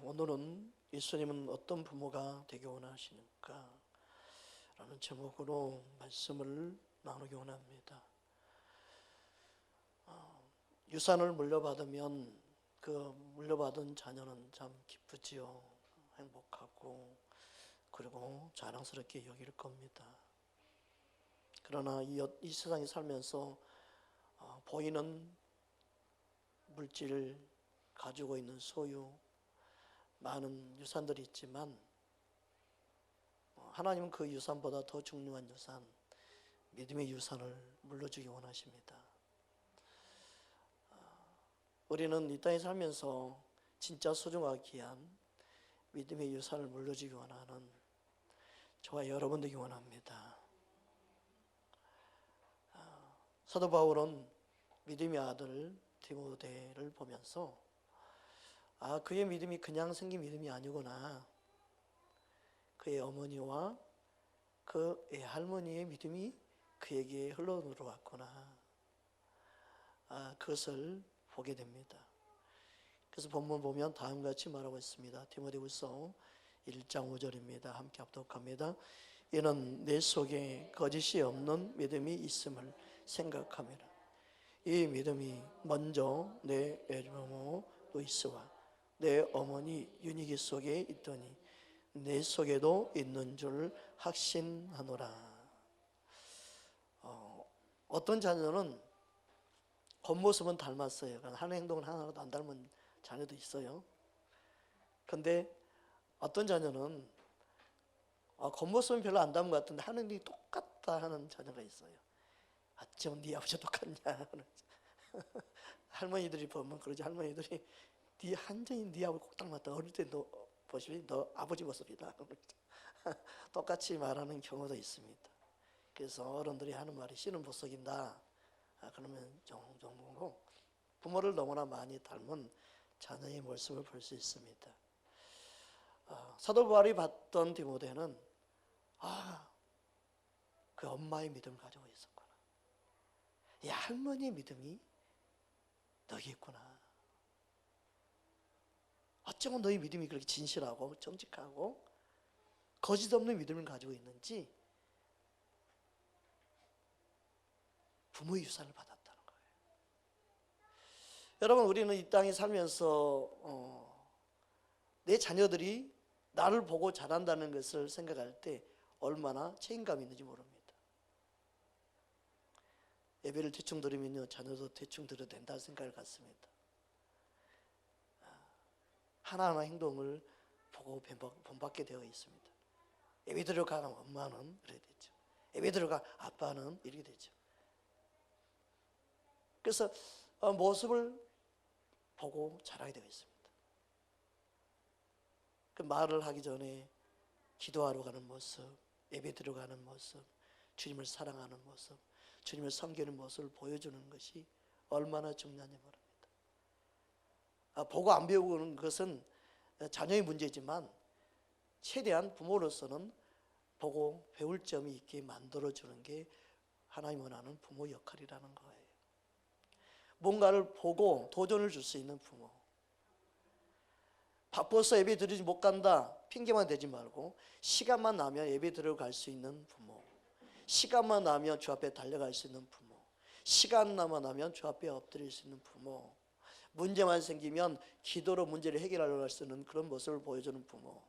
오늘은 예수님은 어떤 부모가 되기 원하시는가 라는 제목으로 말씀을 나누기 원합니다. 유산을 물려받으면 그 물려받은 자녀는 참 기쁘지요. 행복하고 그리고 자랑스럽게 여길 겁니다. 그러나 이 세상에 살면서 보이는 물질, 가지고 있는 소유, 많은 유산들이 있지만 하나님은 그 유산보다 더 중요한 유산, 믿음의 유산을 물려주기 원하십니다. 우리는 이 땅에 살면서 진짜 소중하고 귀한 믿음의 유산을 물려주기 원하는 저와 여러분 되기 원합니다. 사도 바울은 믿음의 아들 디모데를 보면서 그의 믿음이 그냥 생긴 믿음이 아니구나. 그의 어머니와 그의 할머니의 믿음이 그에게 흘러 들어왔구나. 그것을 보게 됩니다. 그래서 본문 보면 다음과 같이 말하고 있습니다. 디모데후서 1장 5절입니다. 함께 합독합니다. 이는 내 속에 거짓이 없는 믿음이 있음을 생각하며 이 믿음이 먼저 내 애부모 루이스와 내 어머니 유니기 속에 있더니 내 속에도 있는 줄 확신하노라. 어떤 자녀는 겉모습은 닮았어요. 하는 행동은 하나도 안 닮은 자녀도 있어요. 그런데 어떤 자녀는 겉모습은 별로 안 닮은 것 같은데 하는 일이 똑같다 하는 자녀가 있어요. 어쩜 네 아버지 똑같냐. 할머니들이 보면 그러지. 할머니들이 네 한전히 네 아버지 꼭 닮았다. 어릴 때 너 보시면 너 아버지 모습이다. 똑같이 말하는 경우도 있습니다. 그래서 어른들이 하는 말이 씨는 못 속인다. 그러면 종종 보고 부모를 너무나 많이 닮은 자녀의 모습을 볼 수 있습니다. 사도 바울이 봤던 디모데는 그 엄마의 믿음을 가지고 있었구나. 이 할머니의 믿음이 너기 있구나. 어쩌면 너희 믿음이 그렇게 진실하고 정직하고 거짓 없는 믿음을 가지고 있는지 부모의 유산을 받았다는 거예요. 여러분, 우리는 이 땅에 살면서 내 자녀들이 나를 보고 자란다는 것을 생각할 때 얼마나 책임감이 있는지 모릅니다. 예배를 대충 드리면요, 자녀도 대충 드려도 된다는 생각을 갖습니다. 하나하나 행동을 보고 본받게 되어 있습니다. 예배 들어가는 엄마는 이렇게 되죠. 예배 들어가 아빠는 이렇게 되죠. 그래서 모습을 보고 자라게 되어 있습니다. 그 말을 하기 전에 기도하러 가는 모습, 예배 들어가는 모습, 주님을 사랑하는 모습, 주님을 섬기는 모습을 보여주는 것이 얼마나 중요한지 모릅니다. 보고 안 배우는 것은 자녀의 문제지만 최대한 부모로서는 보고 배울 점이 있게 만들어주는 게 하나님 원하는 부모 역할이라는 거예요. 뭔가를 보고 도전을 줄 수 있는 부모. 바빠서 예배 드리지 못 간다 핑계만 대지 말고 시간만 나면 예배 들어갈 수 있는 부모, 시간만 나면 주 앞에 달려갈 수 있는 부모, 시간만 나면 주 앞에 엎드릴 수 있는 부모, 문제만 생기면 기도로 문제를 해결하려고 할 수 있는 그런 모습을 보여주는 부모,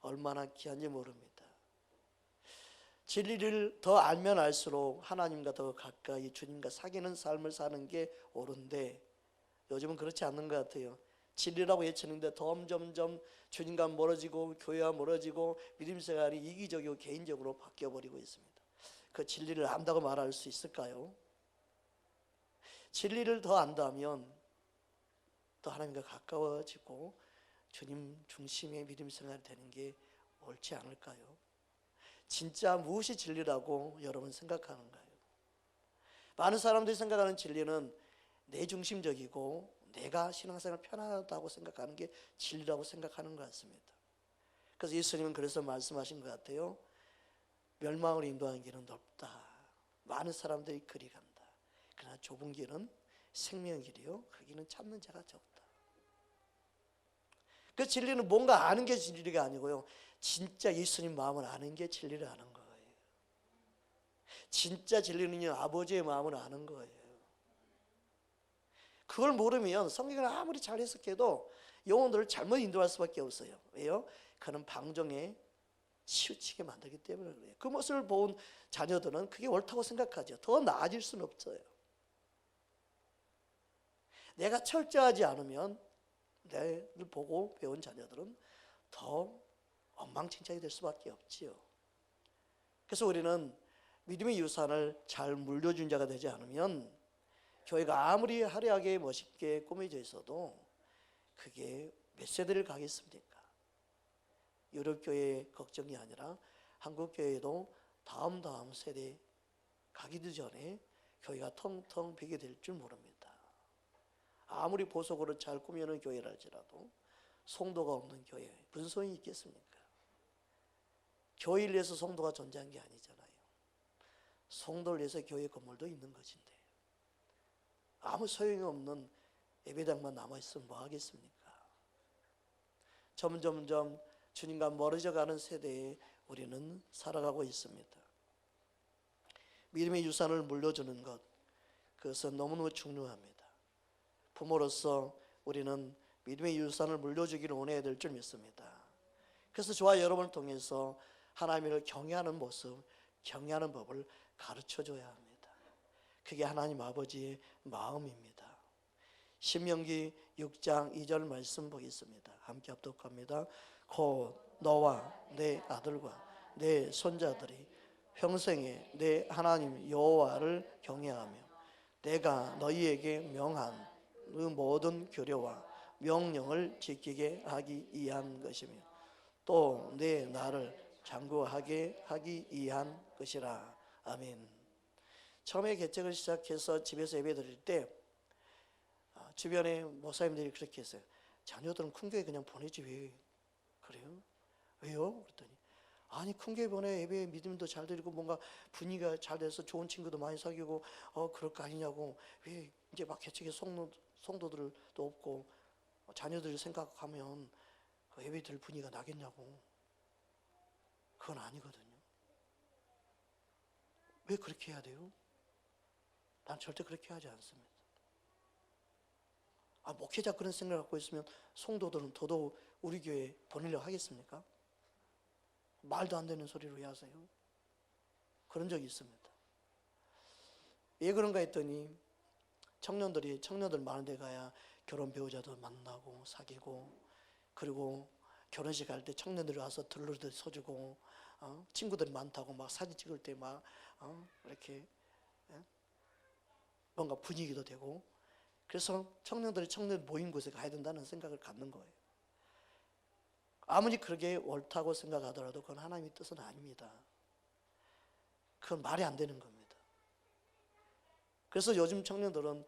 얼마나 귀한지 모릅니다. 진리를 더 알면 알수록 하나님과 더 가까이 주님과 사귀는 삶을 사는 게 옳은데 요즘은 그렇지 않는 것 같아요. 진리라고 외치는데 점점점 주님과 멀어지고 교회와 멀어지고 믿음 생활이 이기적이고 개인적으로 바뀌어버리고 있습니다. 그 진리를 안다고 말할 수 있을까요? 진리를 더 안다면 또 하나님과 가까워지고 주님 중심의 믿음 생활이 되는 게 옳지 않을까요? 진짜 무엇이 진리라고 여러분 생각하는가요? 많은 사람들이 생각하는 진리는 내 중심적이고 내가 신앙생활 편하다고 생각하는 게 진리라고 생각하는 것 같습니다. 그래서 예수님은 그래서 말씀하신 것 같아요. 멸망을 인도하는 길은 넓다. 많은 사람들이 그리 간다. 그러나 좁은 길은 생명의 길이요 그 길은 찾는 자가 적다. 그 진리는 뭔가 아는 게 진리가 아니고요, 진짜 예수님 마음을 아는 게 진리라는 거예요. 진짜 진리는요, 아버지의 마음을 아는 거예요. 그걸 모르면 성경을 아무리 잘 해석해도 영혼들을 잘못 인도할 수밖에 없어요. 왜요? 그는 방종에 치우치게 만들기 때문에 그래요. 그 모습을 본 자녀들은 그게 옳다고 생각하죠. 더 나아질 수는 없어요. 내가 철저하지 않으면, 내를 보고 배운 자녀들은 더 엉망진창이 될 수밖에 없지요. 그래서 우리는 믿음의 유산을 잘 물려준 자가 되지 않으면 교회가 아무리 화려하게 멋있게 꾸며져 있어도 그게 몇 세대를 가겠습니까? 유럽교회의 걱정이 아니라 한국교회도 다음 세대 가기도 전에 교회가 텅텅 비게 될 줄 모릅니다. 아무리 보석으로 잘 꾸며놓은 교회랄지라도 성도가 없는 교회 무슨 소용이 있겠습니까? 교회를 위해서 성도가 존재한 게 아니잖아요. 성도를 위해서 교회 건물도 있는 것인데 아무 소용이 없는 예배당만 남아있으면 뭐 하겠습니까? 점점점 주님과 멀어져가는 세대에 우리는 살아가고 있습니다. 믿음의 유산을 물려주는 것, 그것은 너무너무 중요합니다. 부모로서 우리는 믿음의 유산을 물려주기를 원해야 될 줄 믿습니다. 그래서 저와 여러분을 통해서 하나님을 경외하는 모습, 경외하는 법을 가르쳐줘야 합니다. 그게 하나님 아버지의 마음입니다. 신명기 6장 2절 말씀 보겠습니다. 함께 합독합니다. 곧 너와 내 아들과 내 손자들이 평생에 내 하나님 여호와를 경외하며 내가 너희에게 명한 그 모든 규례와 명령을 지키게 하기 위한 것이며 또 내 나를 장구하게 하기 위한 것이라. 아멘. 처음에 개척을 시작해서 집에서 예배 드릴 때 주변에 목사님들이 그렇게 했어요. 자녀들은 큰 교회 그냥 보내지 왜 그래요? 왜요? 그랬더니 아니 큰 교회 보내 예배 믿음도 잘 드리고 뭔가 분위기가 잘 돼서 좋은 친구도 많이 사귀고 그럴 거 아니냐고. 왜 이제 막 개척에 성도들도 없고 자녀들 생각하면 그 예배 드릴 분위기가 나겠냐고. 그건 아니거든요. 왜 그렇게 해야 돼요? 난 절대 그렇게 하지 않습니다. 목회자 그런 생각을 갖고 있으면 성도들은 더더욱 우리 교회에 보내려고 하겠습니까? 말도 안 되는 소리를 왜 하세요? 그런 적이 있습니다. 왜 그런가 했더니 청년들 많은 데 가야 결혼 배우자도 만나고 사귀고, 그리고 결혼식 할 때 청년들이 와서 들러리도 서주고 친구들이 많다고 막 사진 찍을 때 막 이렇게 뭔가 분위기도 되고, 그래서 청년들 모인 곳에 가야 된다는 생각을 갖는 거예요. 아무리 그렇게 옳다고 생각하더라도 그건 하나님의 뜻은 아닙니다. 그건 말이 안 되는 겁니다. 그래서 요즘 청년들은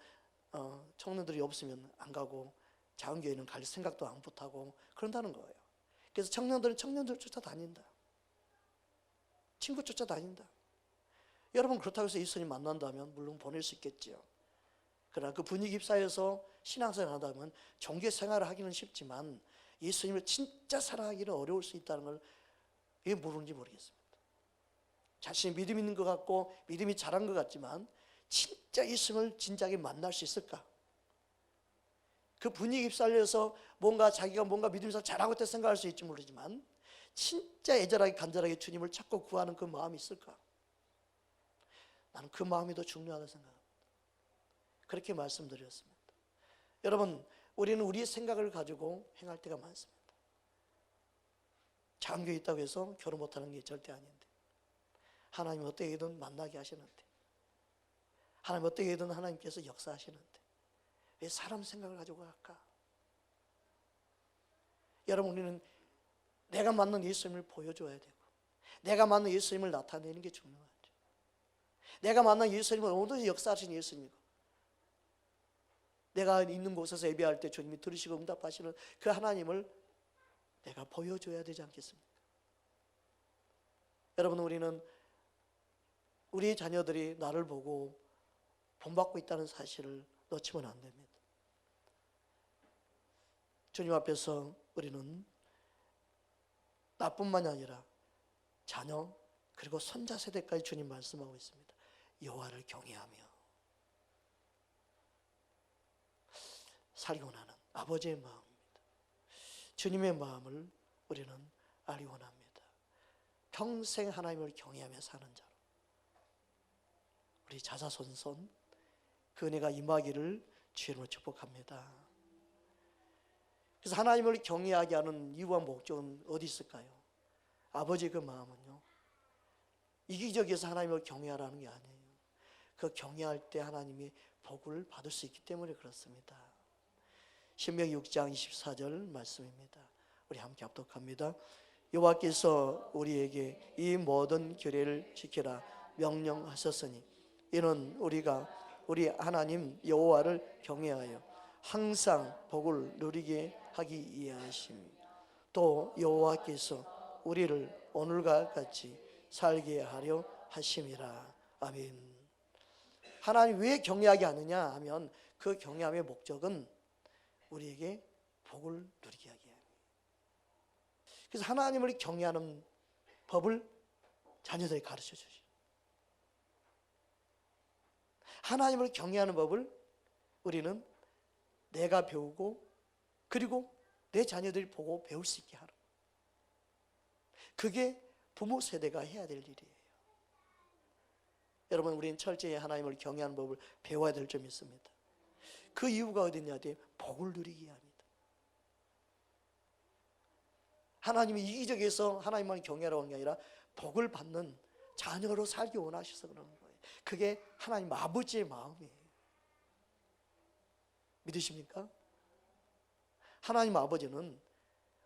청년들이 없으면 안 가고 자은교회는 갈 생각도 안 못하고 그런다는 거예요. 그래서 청년들은 청년들 쫓아다닌다. 친구 쫓아다닌다. 여러분 그렇다고 해서 예수님 만난다면 물론 보낼 수 있겠죠. 그러나 그 분위기 사이에서 신앙생활을 한다면 종교 생활을 하기는 쉽지만 예수님을 진짜 사랑하기는 어려울 수 있다는 걸 왜 모르는지 모르겠습니다. 자신이 믿음 있는 것 같고 믿음이 잘한 것 같지만 진짜 예수님을 진작에 만날 수 있을까? 그 분위기 휩쓸려서 자기가 뭔가 믿음에서 잘하고 있다 생각할 수 있을지 모르지만 진짜 애절하게 간절하게 주님을 찾고 구하는 그 마음이 있을까? 나는 그 마음이 더 중요하다고 생각합니다. 그렇게 말씀드렸습니다. 여러분, 우리는 우리의 생각을 가지고 행할 때가 많습니다. 장교에 있다고 해서 결혼 못하는 게 절대 아닌데, 하나님 어떻게든 만나게 하시는데, 하나님 어떻게든 하나님께서 역사하시는데 왜 사람 생각을 가지고 할까? 여러분, 우리는 내가 맞는 예수님을 보여줘야 되고 내가 맞는 예수님을 나타내는 게 중요하죠. 내가 만난 예수님은 오늘도 역사하신 예수님이고 내가 있는 곳에서 예배할 때 주님이 들으시고 응답하시는 그 하나님을 내가 보여줘야 되지 않겠습니까? 여러분, 우리는 우리 자녀들이 나를 보고 본받고 있다는 사실을 놓치면 안 됩니다. 주님 앞에서 우리는 나뿐만이 아니라 자녀 그리고 손자 세대까지 주님 말씀하고 있습니다. 여호와를 경외하며 살기 원하는 아버지의 마음입니다. 주님의 마음을 우리는 알기 원합니다. 평생 하나님을 경외하며 사는 자로 우리 자자손손 그 은혜가 임하기를 주님으로 축복합니다. 그래서 하나님을 경외하게 하는 이유와 목적은 어디 있을까요? 아버지 그 마음은요, 이기적에서 하나님을 경외하라는 게 아니에요. 그 경외할 때 하나님이 복을 받을 수 있기 때문에 그렇습니다. 신명기 6장 24절 말씀입니다. 우리 함께 합독합니다. 여호와께서 우리에게 이 모든 규례를 지키라 명령하셨으니 이는 우리가 우리 하나님 여호와를 경외하여 항상 복을 누리게 하기 위하심입니다. 또 여호와께서 우리를 오늘과 같이 살게 하려 하심이라. 아멘. 하나님 왜 경외하게 하느냐 하면 그 경외함의 목적은 우리에게 복을 누리게 하게 합니다. 그래서 하나님을 경외하는 법을 자녀들이 가르쳐 주시죠. 하나님을 경외하는 법을 우리는 내가 배우고 그리고 내 자녀들이 보고 배울 수 있게 하라. 그게 부모 세대가 해야 될 일이에요. 여러분, 우리는 철저히 하나님을 경외하는 법을 배워야 될 점이 있습니다. 그 이유가 어디냐? 복을 누리게 합니다. 하나님이 이기적에서 하나님만 경외하라고 하는 게 아니라 복을 받는 자녀로 살기 원하셔서 그러는 거예요. 그게 하나님 아버지의 마음이에요. 믿으십니까? 하나님 아버지는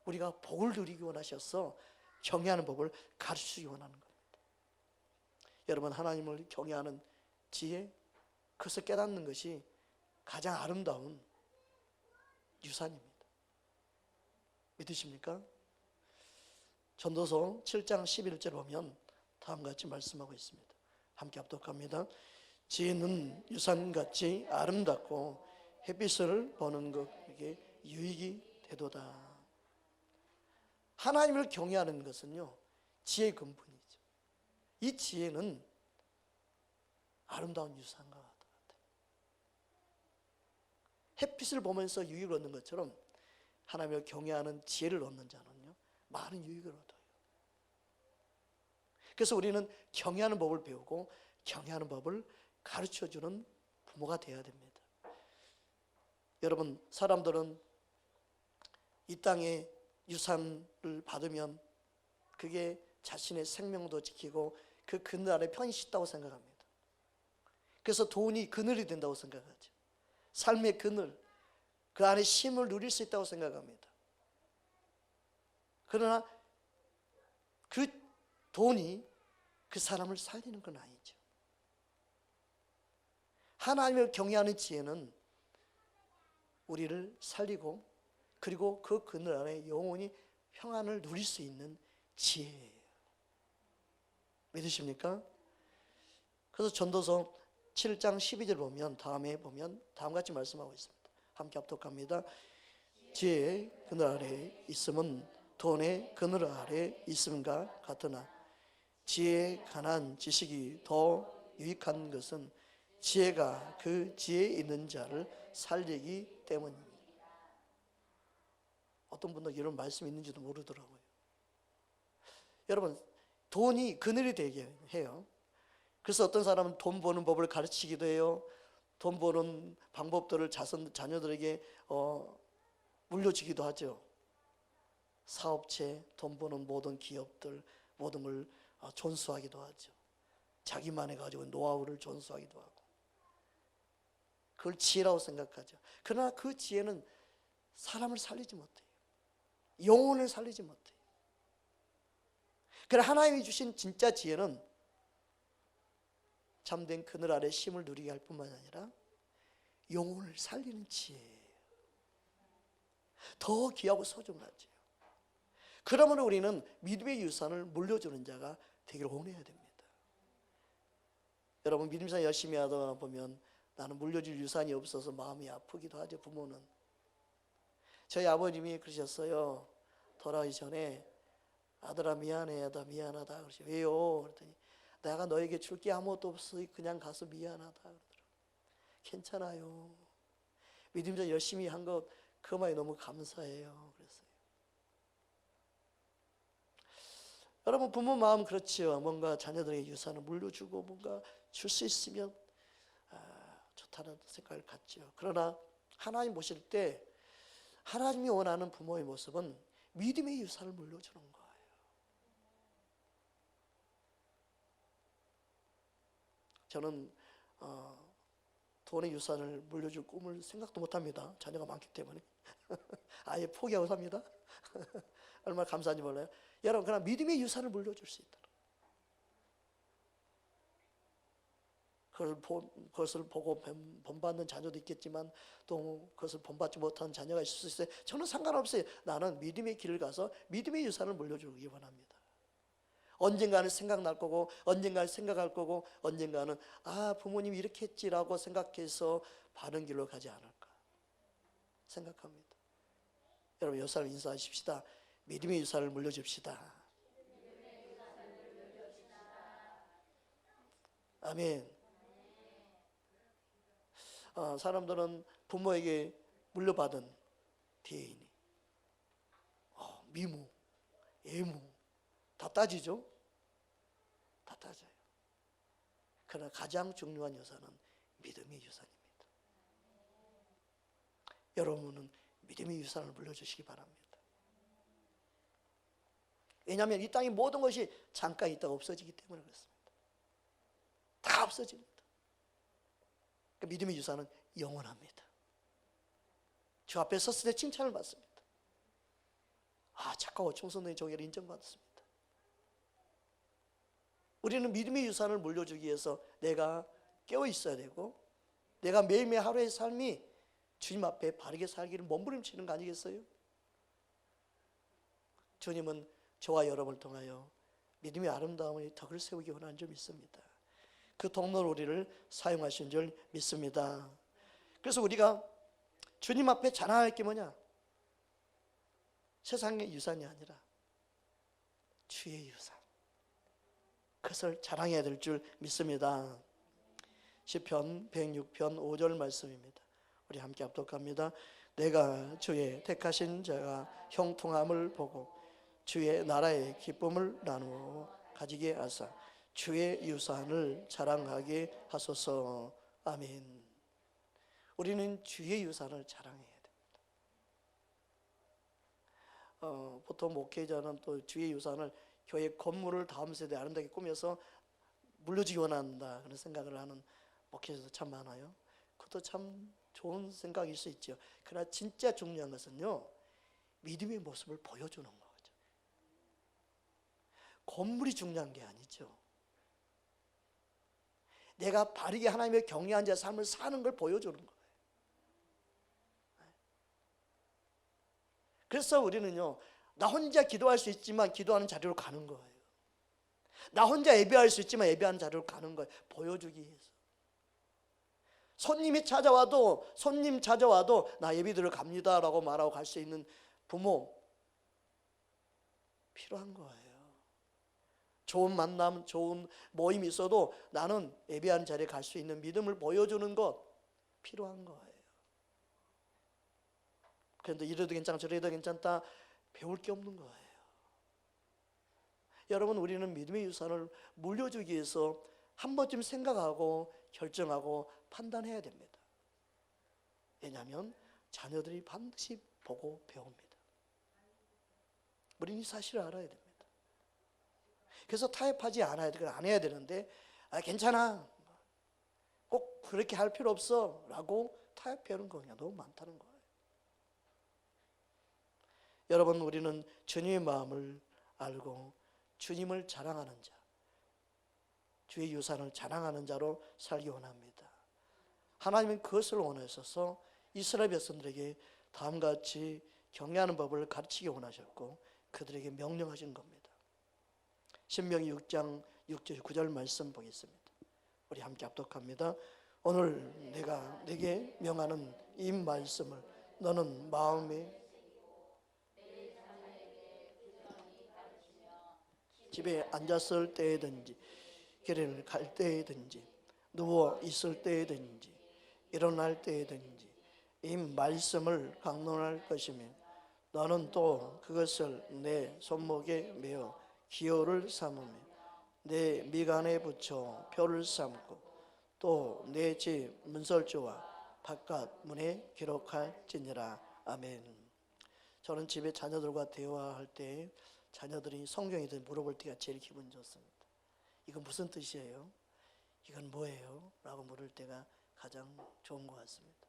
우리가 복을 누리기 원하셔서 경외하는 법을 가르치기 원하는 겁니다. 여러분, 하나님을 경외하는 지혜, 그것을 깨닫는 것이 가장 아름다운 유산입니다. 믿으십니까? 전도서 7장 11절 보면 다음과 같이 말씀하고 있습니다. 함께 합독합니다. 지혜는 유산같이 아름답고 햇빛을 보는 것에게 유익이 되도다. 하나님을 경외하는 것은요, 지혜의 근본이죠. 이 지혜는 아름다운 유산과 같아요. 햇빛을 보면서 유익을 얻는 것처럼 하나님을 경외하는 지혜를 얻는 자는요, 많은 유익을 얻어요. 그래서 우리는 경외하는 법을 배우고 경외하는 법을 가르쳐주는 부모가 되어야 됩니다. 여러분, 사람들은 이 땅에 유산을 받으면 그게 자신의 생명도 지키고 그 그늘 아래 편히 쉰다고 생각합니다. 그래서 돈이 그늘이 된다고 생각하죠. 삶의 그늘, 그 안에 쉼을 누릴 수 있다고 생각합니다. 그러나 그 돈이 그 사람을 살리는 건 아니죠. 하나님을 경외하는 지혜는 우리를 살리고 그리고 그 그늘 안에 영원히 평안을 누릴 수 있는 지혜예요. 믿으십니까? 그래서 전도서 7장 12절 보면 다음과 같이 말씀하고 있습니다. 함께 합독합니다. 지혜의 그늘 아래 있음은 돈의 그늘 아래 있음과 같으나 지혜에 관한 지식이 더 유익한 것은 지혜가 그 지혜에 있는 자를 살리기 때문입니다. 어떤 분들 이런 말씀이 있는지도 모르더라고요. 여러분, 돈이 그늘이 되게 해요. 그래서 어떤 사람은 돈 버는 법을 가르치기도 해요. 돈 버는 방법들을 자녀들에게 물려주기도 하죠. 사업체, 돈 버는 모든 기업들, 모든 걸 존수하기도 하죠. 자기만의 가지고 노하우를 존수하기도 하고, 그걸 지혜라고 생각하죠. 그러나 그 지혜는 사람을 살리지 못해요. 영혼을 살리지 못해요. 그러나 하나님이 주신 진짜 지혜는 참된 그늘 아래 쉼을 누리게 할 뿐만 아니라 영혼을 살리는 지혜예요. 더 귀하고 소중하죠. 그러므로 우리는 믿음의 유산을 물려주는 자가 되기를 원해야 됩니다. 여러분, 믿음상 열심히 하다 보면 나는 물려줄 유산이 없어서 마음이 아프기도 하죠. 부모는 저희 아버님이 그러셨어요. 돌아가기 전에 아들아 미안해, 미안하다. 그러시 왜요? 그랬더니 내가 너에게 줄 게 아무것도 없어. 그냥 가서 미안하다 그러더라고요. 괜찮아요. 믿음자 열심히 한 것 그 말이 너무 감사해요. 그랬어요. 여러분 부모 마음 그렇지요. 뭔가 자녀들에게 유산을 물려주고 뭔가 줄 수 있으면 좋다는 생각을 갖죠. 그러나 하나님 보실 때 하나님이 원하는 부모의 모습은 믿음의 유산을 물려주는 거예요. 저는 돈의 유산을 물려줄 꿈을 생각도 못합니다. 자녀가 많기 때문에 아예 포기하고 삽니다. 얼마나 감사한지 몰라요. 여러분 그러나 믿음의 유산을 물려줄 수 있다. 그것을 보고 본받는 자녀도 있겠지만 또 그것을 본받지 못한 자녀가 있을 수 있어요. 저는 상관없어요. 나는 믿음의 길을 가서 믿음의 유산을 물려주기 원합니다. 언젠가는 생각날 거고 언젠가는 생각할 거고 언젠가는 부모님이 이렇게 했지라고 생각해서 바른 길로 가지 않을까 생각합니다. 여러분 유산을 인사하십시다. 믿음의 유산을 물려줍시다. 아멘. 사람들은 부모에게 물려받은 DNA, 미무, 예무 다 따지죠. 다 따져요. 그러나 가장 중요한 유산은 믿음의 유산입니다. 여러분은 믿음의 유산을 물려주시기 바랍니다. 왜냐하면 이 땅의 모든 것이 잠깐 있다가 없어지기 때문에 그렇습니다. 다 없어집니다. 그러니까 믿음의 유산은 영원합니다. 주 앞에 섰을 때 칭찬을 받습니다. 착하고 청소년의 종이를 인정받았습니다. 우리는 믿음의 유산을 물려주기 위해서 내가 깨어 있어야 되고 내가 매일매일 하루의 삶이 주님 앞에 바르게 살기를 몸부림치는 거 아니겠어요? 주님은 저와 여러분을 통하여 믿음의 아름다움의 덕을 세우기 원하는 줄 믿습니다. 그 통로로 우리를 사용하신 줄 믿습니다. 그래서 우리가 주님 앞에 자랑할 게 뭐냐? 세상의 유산이 아니라 주의 유산, 그것을 자랑해야 될 줄 믿습니다. 시편 106편 5절 말씀입니다. 우리 함께 합독합니다. 내가 주의 택하신 자가 형통함을 보고 주의 나라의 기쁨을 나누어 가지게 하사 주의 유산을 자랑하게 하소서. 아멘. 우리는 주의 유산을 자랑해야 됩니다. 보통 목회자는 또 주의 유산을 교회 건물을 다음 세대에 아름답게 꾸며서 물려주기 원한다 그런 생각을 하는 목회자도 참 많아요. 그것도 참 좋은 생각일 수 있죠. 그러나 진짜 중요한 것은요, 믿음의 모습을 보여주는 거죠. 건물이 중요한 게 아니죠. 내가 바르게 하나님의 경외한 자의 삶을 사는 걸 보여주는 거예요. 그래서 우리는요, 나 혼자 기도할 수 있지만 기도하는 자리로 가는 거예요. 나 혼자 예배할 수 있지만 예배하는 자리로 가는 거예요. 보여주기 위해서. 손님 찾아와도 나 예배드려 갑니다 라고 말하고 갈 수 있는 부모 필요한 거예요. 좋은 만남, 좋은 모임이 있어도 나는 예배하는 자리에 갈 수 있는 믿음을 보여주는 것 필요한 거예요. 그런데 이래도 괜찮고 저래도 괜찮다, 배울 게 없는 거예요. 여러분, 우리는 믿음의 유산을 물려주기 위해서 한 번쯤 생각하고 결정하고 판단해야 됩니다. 왜냐하면 자녀들이 반드시 보고 배웁니다. 우리는 이 사실을 알아야 됩니다. 그래서 타협하지 않아야 돼. 안 해야 되는데 괜찮아, 꼭 그렇게 할 필요 없어 라고 타협하는 거냐 너무 많다는 거예요. 여러분, 우리는 주님의 마음을 알고 주님을 자랑하는 자, 주의 유산을 자랑하는 자로 살기 원합니다. 하나님은 그것을 원하셔서 이스라엘 백성들에게 다음과 같이 경외하는 법을 가르치기 원하셨고 그들에게 명령하신 겁니다. 신명기 6장 6절 9절 말씀 보겠습니다. 우리 함께 합독합니다. 오늘 내가 네게 명하는 이 말씀을 너는 마음에 집에 앉았을 때든지 길을 갈 때든지 누워 있을 때든지 일어날 때든지 이 말씀을 강론할 것이며 너는 또 그것을 내 손목에 메어 기호를 삼으며 내 미간에 붙여 표를 삼고 또 내 집 문설주와 바깥 문에 기록할지니라. 아멘. 저는 집에 자녀들과 대화할 때 자녀들이 성경에 대해 물어볼 때가 제일 기분 좋습니다. 이건 무슨 뜻이에요? 이건 뭐예요? 라고 물을 때가 가장 좋은 것 같습니다.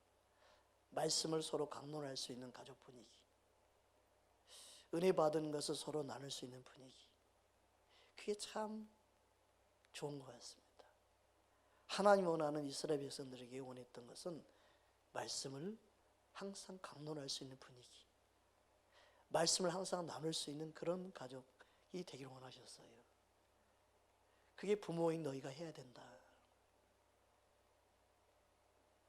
말씀을 서로 강론할 수 있는 가족 분위기, 은혜 받은 것을 서로 나눌 수 있는 분위기, 그게 참 좋은 것 같습니다. 하나님 원하는 이스라엘 백성들에게 원했던 것은 말씀을 항상 강론할 수 있는 분위기, 말씀을 항상 나눌 수 있는 그런 가족이 되기를 원하셨어요. 그게 부모인 너희가 해야 된다.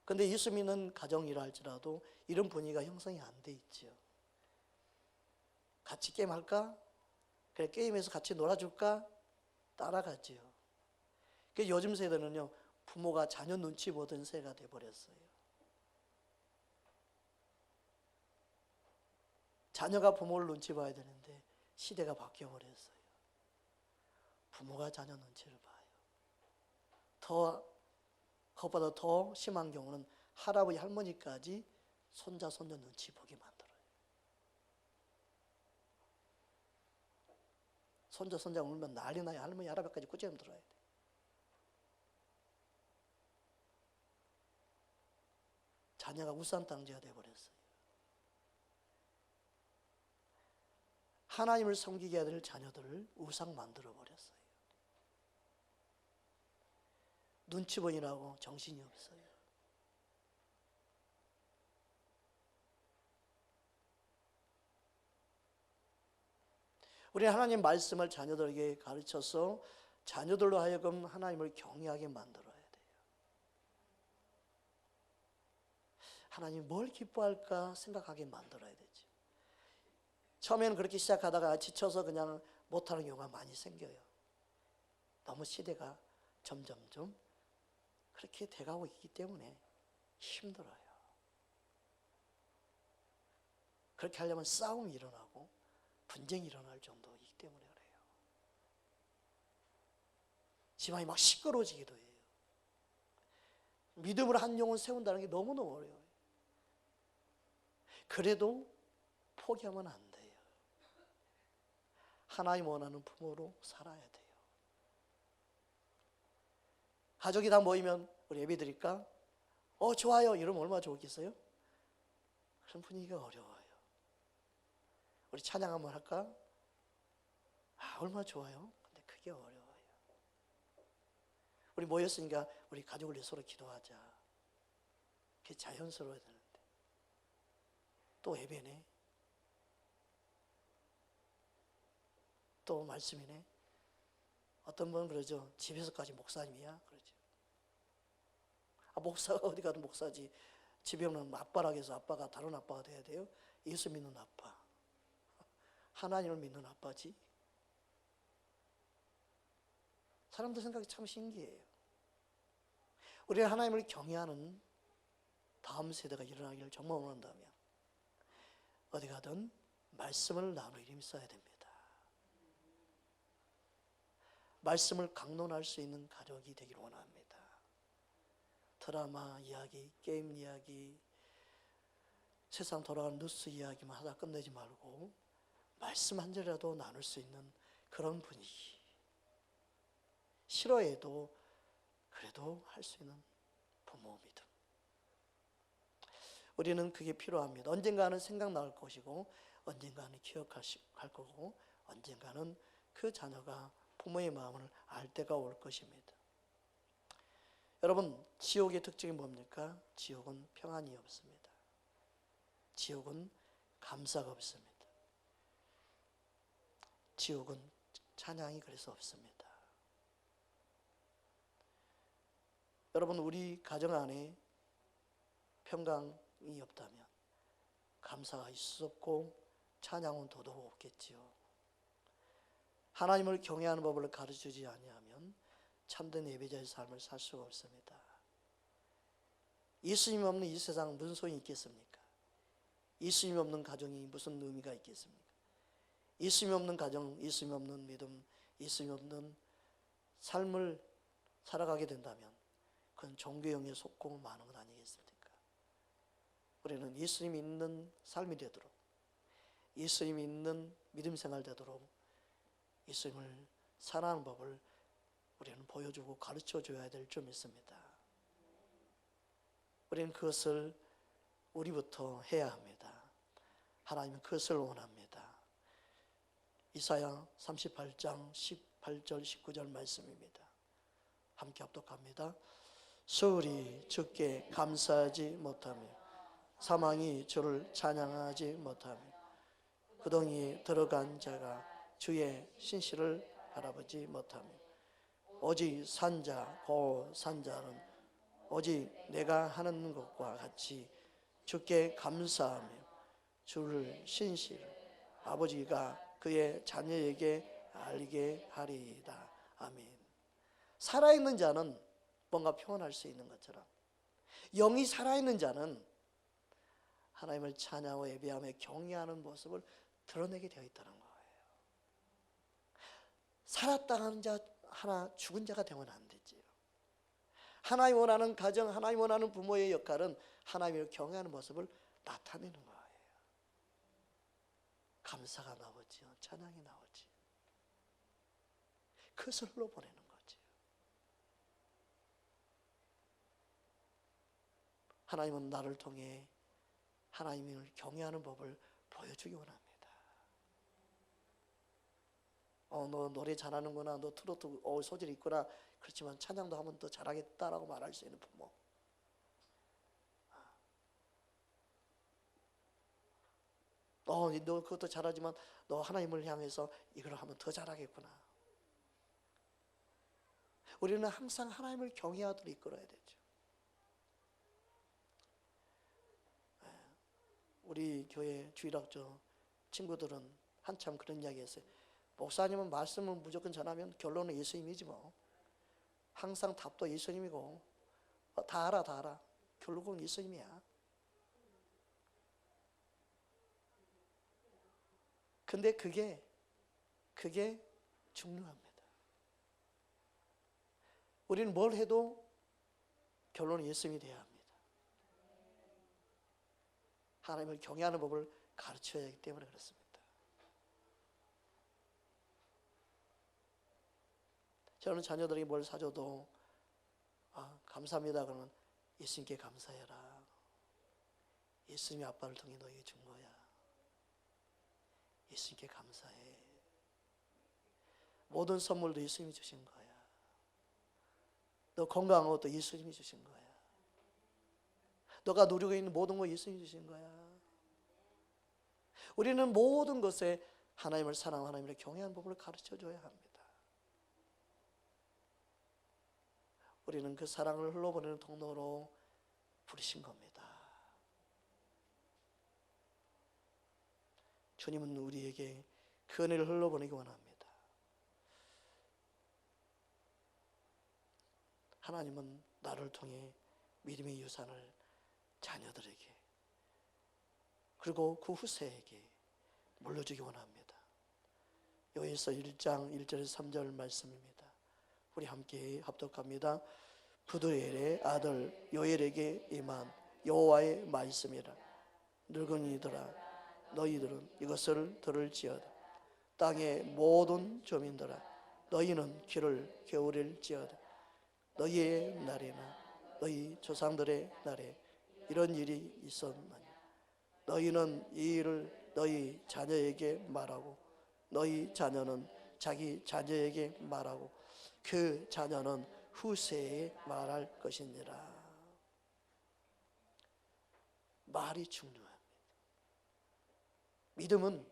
그런데 예수 믿는 가정이라 할지라도 이런 분위기가 형성이 안 돼 있죠. 같이 게임할까? 그래, 게임에서 같이 놀아줄까? 따라가죠. 요즘 세대는요, 부모가 자녀 눈치 보던 세가 돼버렸어요. 자녀가 부모를 눈치 봐야 되는데 시대가 바뀌어버렸어요. 부모가 자녀 눈치를 봐요. 그것보다 더 심한 경우는 할아버지 할머니까지 손자 손녀 눈치 보게 만들어요. 손자 울면 난리 나요. 할머니 할아버지까지 꾸짖음 들어야 돼. 자녀가 우상탕자가 되어버렸어요. 하나님을 섬기게 해야 될 자녀들을 우상 만들어버렸어요. 눈치 보이라고 정신이 없어요. 우리 하나님 말씀을 자녀들에게 가르쳐서 자녀들로 하여금 하나님을 경외하게 만들어야 돼요. 하나님 뭘 기뻐할까 생각하게 만들어야 되죠. 처음에는 그렇게 시작하다가 지쳐서 그냥 못하는 경우가 많이 생겨요. 너무 시대가 점점점 그렇게 돼가고 있기 때문에 힘들어요. 그렇게 하려면 싸움이 일어나고 분쟁이 일어날 정도이기 때문에 그래요. 집안이 막 시끄러워지기도 해요. 믿음으로 한 영혼 세운다는 게 너무너무 어려워요. 그래도 포기하면 안 돼요. 하나님 원하는 부모로 살아야 돼요. 가족이 다 모이면 우리 예배 드릴까? 좋아요. 이러면 얼마나 좋겠어요? 그런 분위기가 어려워요. 우리 찬양 한번 할까? 얼마나 좋아요. 근데 그게 어려워요. 우리 모였으니까 우리 가족을 위해 서로 기도하자. 그게 자연스러워야 되는데 또 예배네, 또 말씀이네. 어떤 분은 그러죠. 집에서까지 목사님이야? 그러죠. 목사가 어디 가도 목사지. 집에 오는 아빠라 해서 아빠가 다른 아빠가 돼야 돼요? 예수 믿는 아빠, 하나님을 믿는 아빠지. 사람들 생각이 참 신기해요. 우리가 하나님을 경외하는 다음 세대가 일어나기를 정말 원한다면 어디 가든 말씀을 나눌 일이 있어야 됩니다. 말씀을 강론할 수 있는 가족이 되기를 원합니다. 드라마 이야기, 게임 이야기, 세상 돌아가는 뉴스 이야기만 하다 끝내지 말고 말씀 한 절이라도 나눌 수 있는 그런 분위기. 싫어해도 그래도 할 수 있는 부모 믿음. 우리는 그게 필요합니다. 언젠가는 생각날 것이고 언젠가는 기억할 거고 언젠가는 그 자녀가 부모의 마음을 알 때가 올 것입니다. 여러분, 지옥의 특징이 뭡니까? 지옥은 평안이 없습니다. 지옥은 감사가 없습니다. 지옥은 찬양이 그래서 없습니다. 여러분, 우리 가정 안에 평강이 없다면 감사가 있을 수 없고 찬양은 더더욱 없겠지요. 하나님을 경외하는 법을 가르쳐주지 아니하면 참된 예배자의 삶을 살 수가 없습니다. 예수님 없는 이 세상 무슨 소용이 있겠습니까? 예수님 없는 가정이 무슨 의미가 있겠습니까? 예수님 없는 가정, 예수님 없는 믿음, 예수님 없는 삶을 살아가게 된다면 그건 종교형에 속고 마는 것 아니겠습니까? 우리는 예수님이 있는 삶이 되도록, 예수님이 있는 믿음 생활 되도록 예수님을 사랑하는 법을 우리는 보여주고 가르쳐줘야 될 줄 믿습니다. 우리는 그것을 우리부터 해야 합니다. 하나님은 그것을 원합니다. 이사야 38장 18절 19절 말씀입니다. 함께 합독합니다. 서울이 주께 감사하지 못하며 사망이 주를 찬양하지 못하며 구덩이에 들어간 자가 주의 신실을 바라보지 못하며 오직 산자 고 산자는 오직 내가 하는 것과 같이 주께 감사하며 주를 신실 아버지가 그의 자녀에게 알게 하리이다. 아멘. 살아있는 자는 뭔가 표현할 수 있는 것처럼 영이 살아있는 자는 하나님을 찬양하고 예배하며 경외하는 모습을 드러내게 되어 있다는 거예요. 살았다는 자 하나 죽은 자가 되면 안 되지요. 하나님 원하는 가정, 하나님 원하는 부모의 역할은 하나님을 경외하는 모습을 나타내는 거예요. 감사가 나오지요. 찬양이 나오지요. 그것을 흘러보내는 거죠. 하나님은 나를 통해 하나님을 경외하는 법을 보여주기 원합니다. 너 노래 잘하는구나, 너 트로트 소질이 있구나. 그렇지만 찬양도 하면 더 잘하겠다라고 말할 수 있는 부모. 너 그것도 잘하지만 너 하나님을 향해서 이걸 하면 더 잘하겠구나. 우리는 항상 하나님을 경외하도록 이끌어야 되죠. 우리 교회 주일학교 친구들은 한참 그런 이야기 했어요. 목사님은 말씀을 무조건 전하면 결론은 예수님이지 뭐. 항상 답도 예수님이고 다 알아. 결국은 예수님이야. 근데 그게 중요합니다. 우리는 뭘 해도 결론은 예수님이 되어야 합니다. 하나님을 경외하는 법을 가르쳐야 하기 때문에 그렇습니다. 저는 자녀들이 뭘 사줘도 감사합니다 그러면 예수님께 감사해라. 예수님이 아빠를 통해 너에게 준 거야. 예수님께 감사해. 모든 선물도 예수님이 주신 거야. 너 건강한 것도 예수님이 주신 거야. 너가 누리고 있는 모든 거 예수님이 주신 거야. 우리는 모든 것에 하나님을 사랑하고 하나님을 경외하는 법을 가르쳐줘야 합니다. 우리는 그 사랑을 흘러보내는 통로로 부르신 겁니다. 주님은 우리에게 그 은혜를 흘러보내기 원합니다. 하나님은 나를 통해 믿음의 유산을 자녀들에게 그리고 그 후세에게 물려주기 원합니다. 요에서 1장 1절에서 3절 말씀입니다. 우리 함께 합독합니다. 부두엘의 아들 요엘에게 임한 여호와의 말씀이라. 늙은이들아 너희들은 이것을 들을지어다. 땅의 모든 조민들아 너희는 귀를 기울일지어다. 너희의 날에나 너희 조상들의 날에 이런 일이 있었나니 너희는 이 일을 너희 자녀에게 말하고 너희 자녀는 자기 자녀에게 말하고 그 자녀는 후세에 말할 것이니라. 말이 중요합니다. 믿음은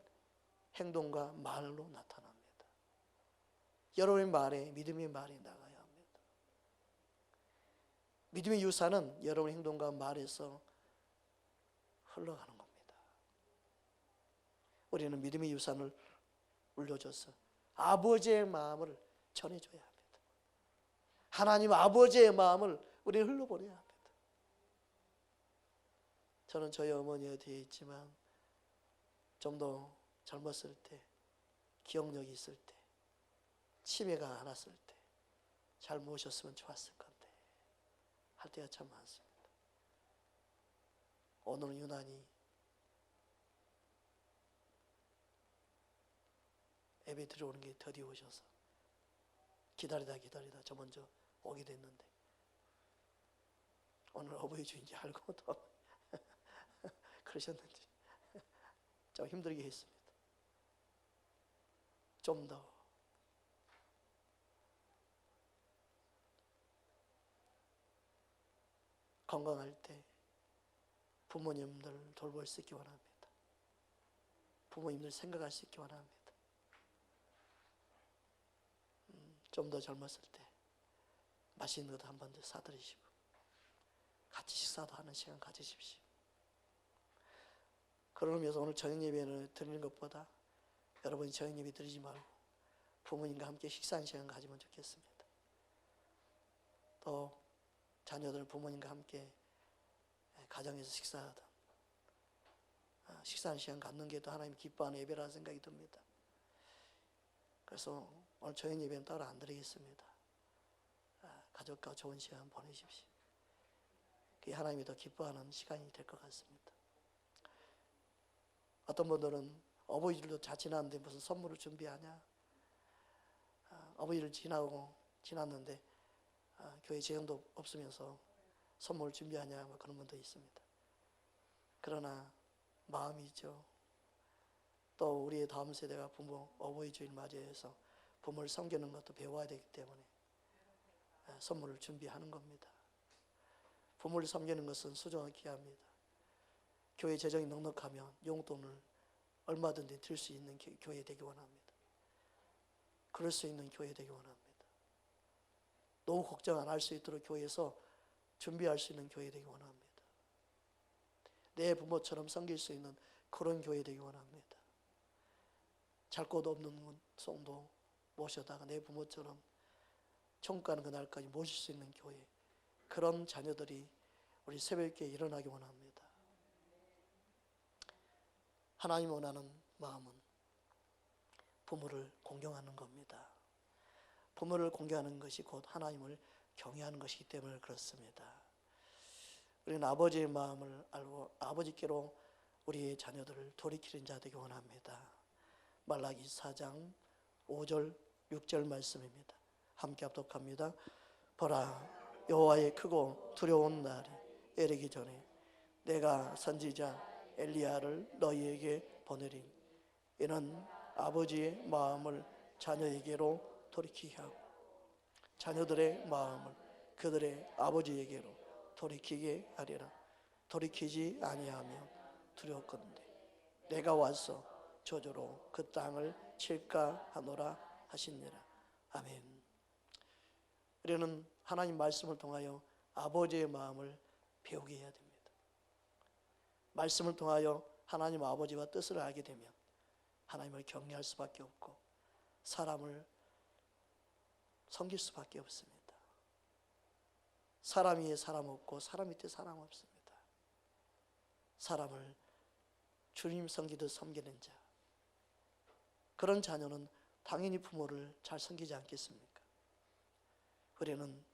행동과 말로 나타납니다. 여러분의 말에 믿음의 말이 나가야 합니다. 믿음의 유산은 여러분의 행동과 말에서 흘러가는 겁니다. 우리는 믿음의 유산을 물려줘서 아버지의 마음을 전해줘야 합니다. 하나님 아버지의 마음을 우리는 흘러보내야 합니다. 저는 저희 어머니에 뒤에 있지만 좀 더 젊었을 때, 기억력이 있을 때, 치매가 안 왔을 때 잘 모셨으면 좋았을 건데 할 때가 참 많습니다. 오늘은 유난히 예배 들어오는 게 더디우셔서 기다리다 저 먼저 오게 됐는데 오늘 어버이 주인지 알고 또 그러셨는지 좀 힘들게 했습니다. 좀 더 건강할 때 부모님들 돌볼 수 있기 원합니다. 부모님들 생각할 수 있기 원합니다. 좀 더 젊었을 때 맛있는 것도 한 번 더 사드리시고 같이 식사도 하는 시간 가지십시오. 그러면서 오늘 저녁 예배를 드리는 것보다 여러분이 저녁 예배 드리지 말고 부모님과 함께 식사하는 시간 가지면 좋겠습니다. 또 자녀들 부모님과 함께 가정에서 식사하든 식사하는 시간 갖는 게 또 하나님 기뻐하는 예배라는 생각이 듭니다. 그래서 오늘 저녁 예배는 따로 안 드리겠습니다. 가족과 좋은 시간 보내십시오. 그게 하나님이 더 기뻐하는 시간이 될 것 같습니다. 어떤 분들은 어버이들도 다 지났는데 무슨 선물을 준비하냐? 어버이를 지났는데 교회 재정도 없으면서 선물을 준비하냐? 뭐 그런 분도 있습니다. 그러나 마음이죠. 또 우리의 다음 세대가 부모, 어버이 주일 맞이해서 부모를 섬기는 것도 배워야 되기 때문에 선물을 준비하는 겁니다. 부모를 섬기는 것은 소중하게 귀합니다. 교회 재정이 넉넉하면 용돈을 얼마든지 드릴 수 있는 교회 되기 원합니다. 그럴 수 있는 교회 되기 원합니다. 너무 걱정 안 할 수 있도록 교회에서 준비할 수 있는 교회 되기 원합니다. 내 부모처럼 섬길 수 있는 그런 교회 되기 원합니다. 잘 곳 없는 성도 모셔다가 내 부모처럼 천국 가는 그날까지 모실 수 있는 교회, 그런 자녀들이 우리 새벽에 일어나기 원합니다. 하나님 원하는 마음은 부모를 공경하는 겁니다. 부모를 공경하는 것이 곧 하나님을 경외하는 것이기 때문에 그렇습니다. 우리는 아버지의 마음을 알고 아버지께로 우리의 자녀들을 돌이키는 자 되기 원합니다. 말라기 4장 5절 6절 말씀입니다. 함께 합독합니다. 보라, 여호와의 크고 두려운 날이 이르기 전에 내가 선지자 엘리야를 너희에게 보내리니 이는 아버지의 마음을 자녀에게로 돌이키게 하고 자녀들의 마음을 그들의 아버지에게로 돌이키게 하리라. 돌이키지 아니하면 두렵건대 내가 와서 저주로 그 땅을 칠까 하노라 하시니라. 아멘. 우리는 하나님 말씀을 통하여 아버지의 마음을 배우게 해야 됩니다. 말씀을 통하여 하나님 아버지와 뜻을 알게 되면 하나님을 경외할 수밖에 없고 사람을 섬길 수밖에 없습니다. 사람 위에 사람 없고 사람 밑에 사람 없습니다. 사람을 주님 섬기듯 섬기는 자, 그런 자녀는 당연히 부모를 잘 섬기지 않겠습니까? 우리는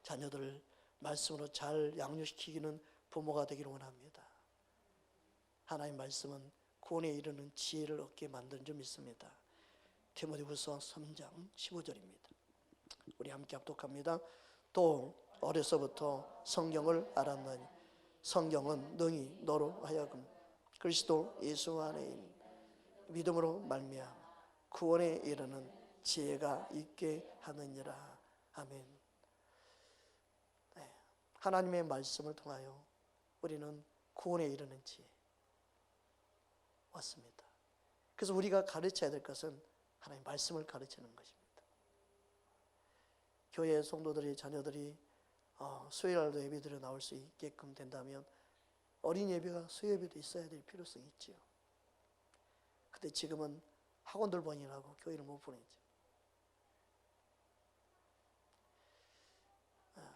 자녀들을 말씀으로 잘 양육시키기는 부모가 되기를 원합니다. 하나님 말씀은 구원에 이르는 지혜를 얻게 만드는 점 있습니다. 디모데후서 3장 15절입니다. 우리 함께 합독합니다. 또 어려서부터 성경을 알았나니 성경은 능히 너로 하여금 그리스도 예수 안에 있는 믿음으로 말미암아 구원에 이르는 지혜가 있게 하느니라. 아멘. 네. 하나님의 말씀을 통하여 우리는 구원에 이르는 지혜 왔습니다. 그래서 우리가 가르쳐야 될 것은 하나님 말씀을 가르치는 것입니다. 교회 성도들이 자녀들이 수요일날도 예배드려 나올 수 있게끔 된다면 어린 예배가 수요 예배도 있어야 될 필요성이 있지요. 근데 지금은 학원들 보내라고 교회를 못 보내죠.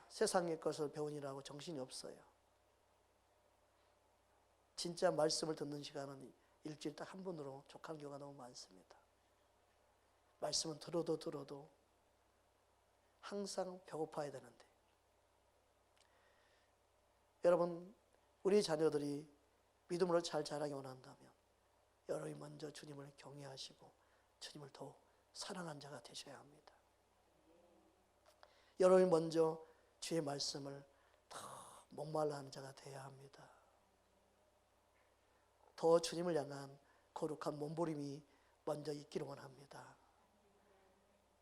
세상의 것을 배우느라고 정신이 없어요. 진짜 말씀을 듣는 시간은 일주일에 딱 한 번으로 족한 경우가 너무 많습니다. 말씀은 들어도 항상 배고파야 되는데, 여러분, 우리 자녀들이 믿음으로 잘 자라기 원한다면 여러분이 먼저 주님을 경외하시고 주님을 더 사랑한 자가 되셔야 합니다. 여러분이 먼저 주의 말씀을 더 목말라 하는 자가 되어야 합니다. 더 주님을 향한 거룩한 몸부림이 먼저 있기를 원합니다.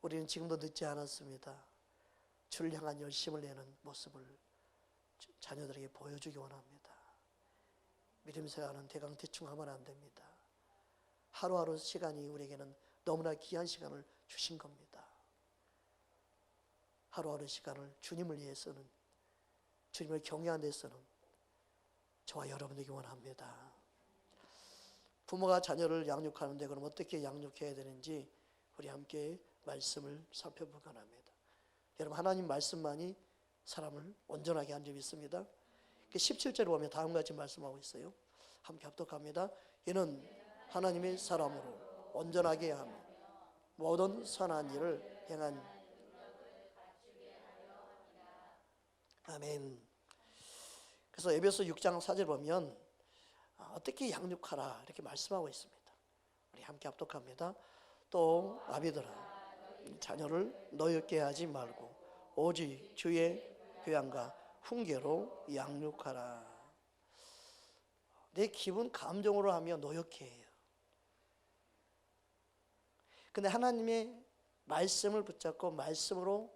우리는 지금도 늦지 않았습니다. 주를 향한 열심을 내는 모습을 자녀들에게 보여주기 원합니다. 믿음 생활은 대강대충 하면 안 됩니다. 하루하루 시간이 우리에게는 너무나 귀한 시간을 주신 겁니다. 하루하루 시간을 주님을 위해서는, 주님을 경외하는 데서는 저와 여러분에게 원합니다. 부모가 자녀를 양육하는데 그럼 어떻게 양육해야 되는지 우리 함께 말씀을 살펴보기 원합니다. 여러분, 하나님 말씀만이 사람을 온전하게 한 점이 있습니다. 17절에 보면 다음과 같이 말씀하고 있어요. 함께 합독합니다. 이는 하나님의 사람으로 온전하게 하며 모든 선한 일을 행한. 아멘. 그래서 에베소 6장 4절 보면 어떻게 양육하라 이렇게 말씀하고 있습니다. 우리 함께 합독합니다. 또 아비들아, 자녀를 노엽게 하지 말고 오직 주의 교양과 훈계로 양육하라. 내 기분 감정으로 하면 노엽게 해요. 근데 하나님의 말씀을 붙잡고 말씀으로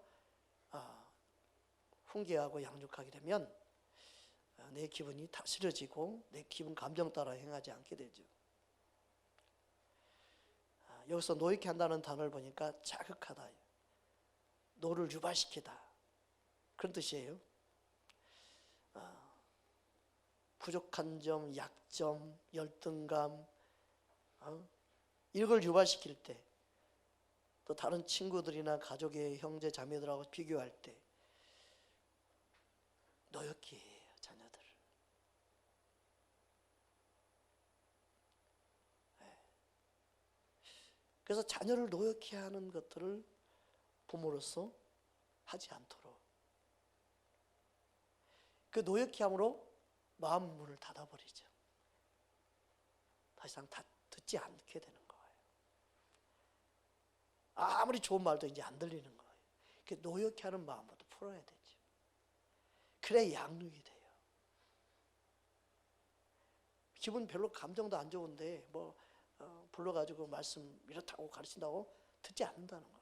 훈계하고 양육하게 되면 내 기분이 다스려지고 내 기분 감정 따라 행하지 않게 되죠. 여기서 노엽게 한다는 단어를 보니까 자극하다, 노를 유발시키다, 그런 뜻이에요. 부족한 점, 약점, 열등감, 이걸 유발시킬 때, 또 다른 친구들이나 가족의 형제 자매들하고 비교할 때 노엽게 해요, 자녀들을. 그래서 자녀를 노엽게 하는 것들을 부모로서 하지 않도록, 그 노엽게 함으로 마음 문을 닫아버리죠. 더 이상 듣지 않게 되는 거예요. 아무리 좋은 말도 이제 안 들리는 거예요. 그 노엽게 하는 마음부터 풀어야 되죠. 그래야 양육이 돼요. 기분 별로 감정도 안 좋은데 불러가지고 말씀 이렇다고 가르친다고 듣지 않는다는 거예요.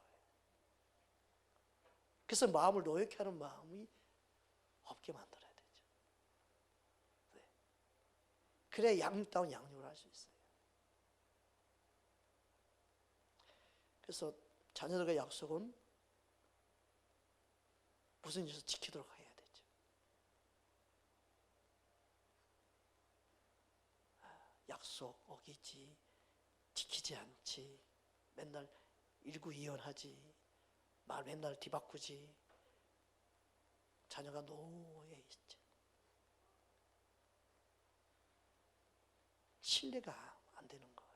그래서 마음을 노엽게 하는 마음이 없게 만들어야 되죠. 네. 그래야 양육다운 양육을 할 수 있어요. 그래서 자녀들과 약속은 무슨 일에서 지키도록 해야 되죠. 약속 어기지, 지키지 않지, 맨날 일구이연하지, 말 맨날 뒤바꾸지, 자녀가 노예 있죠. 신뢰가 안 되는 거예요.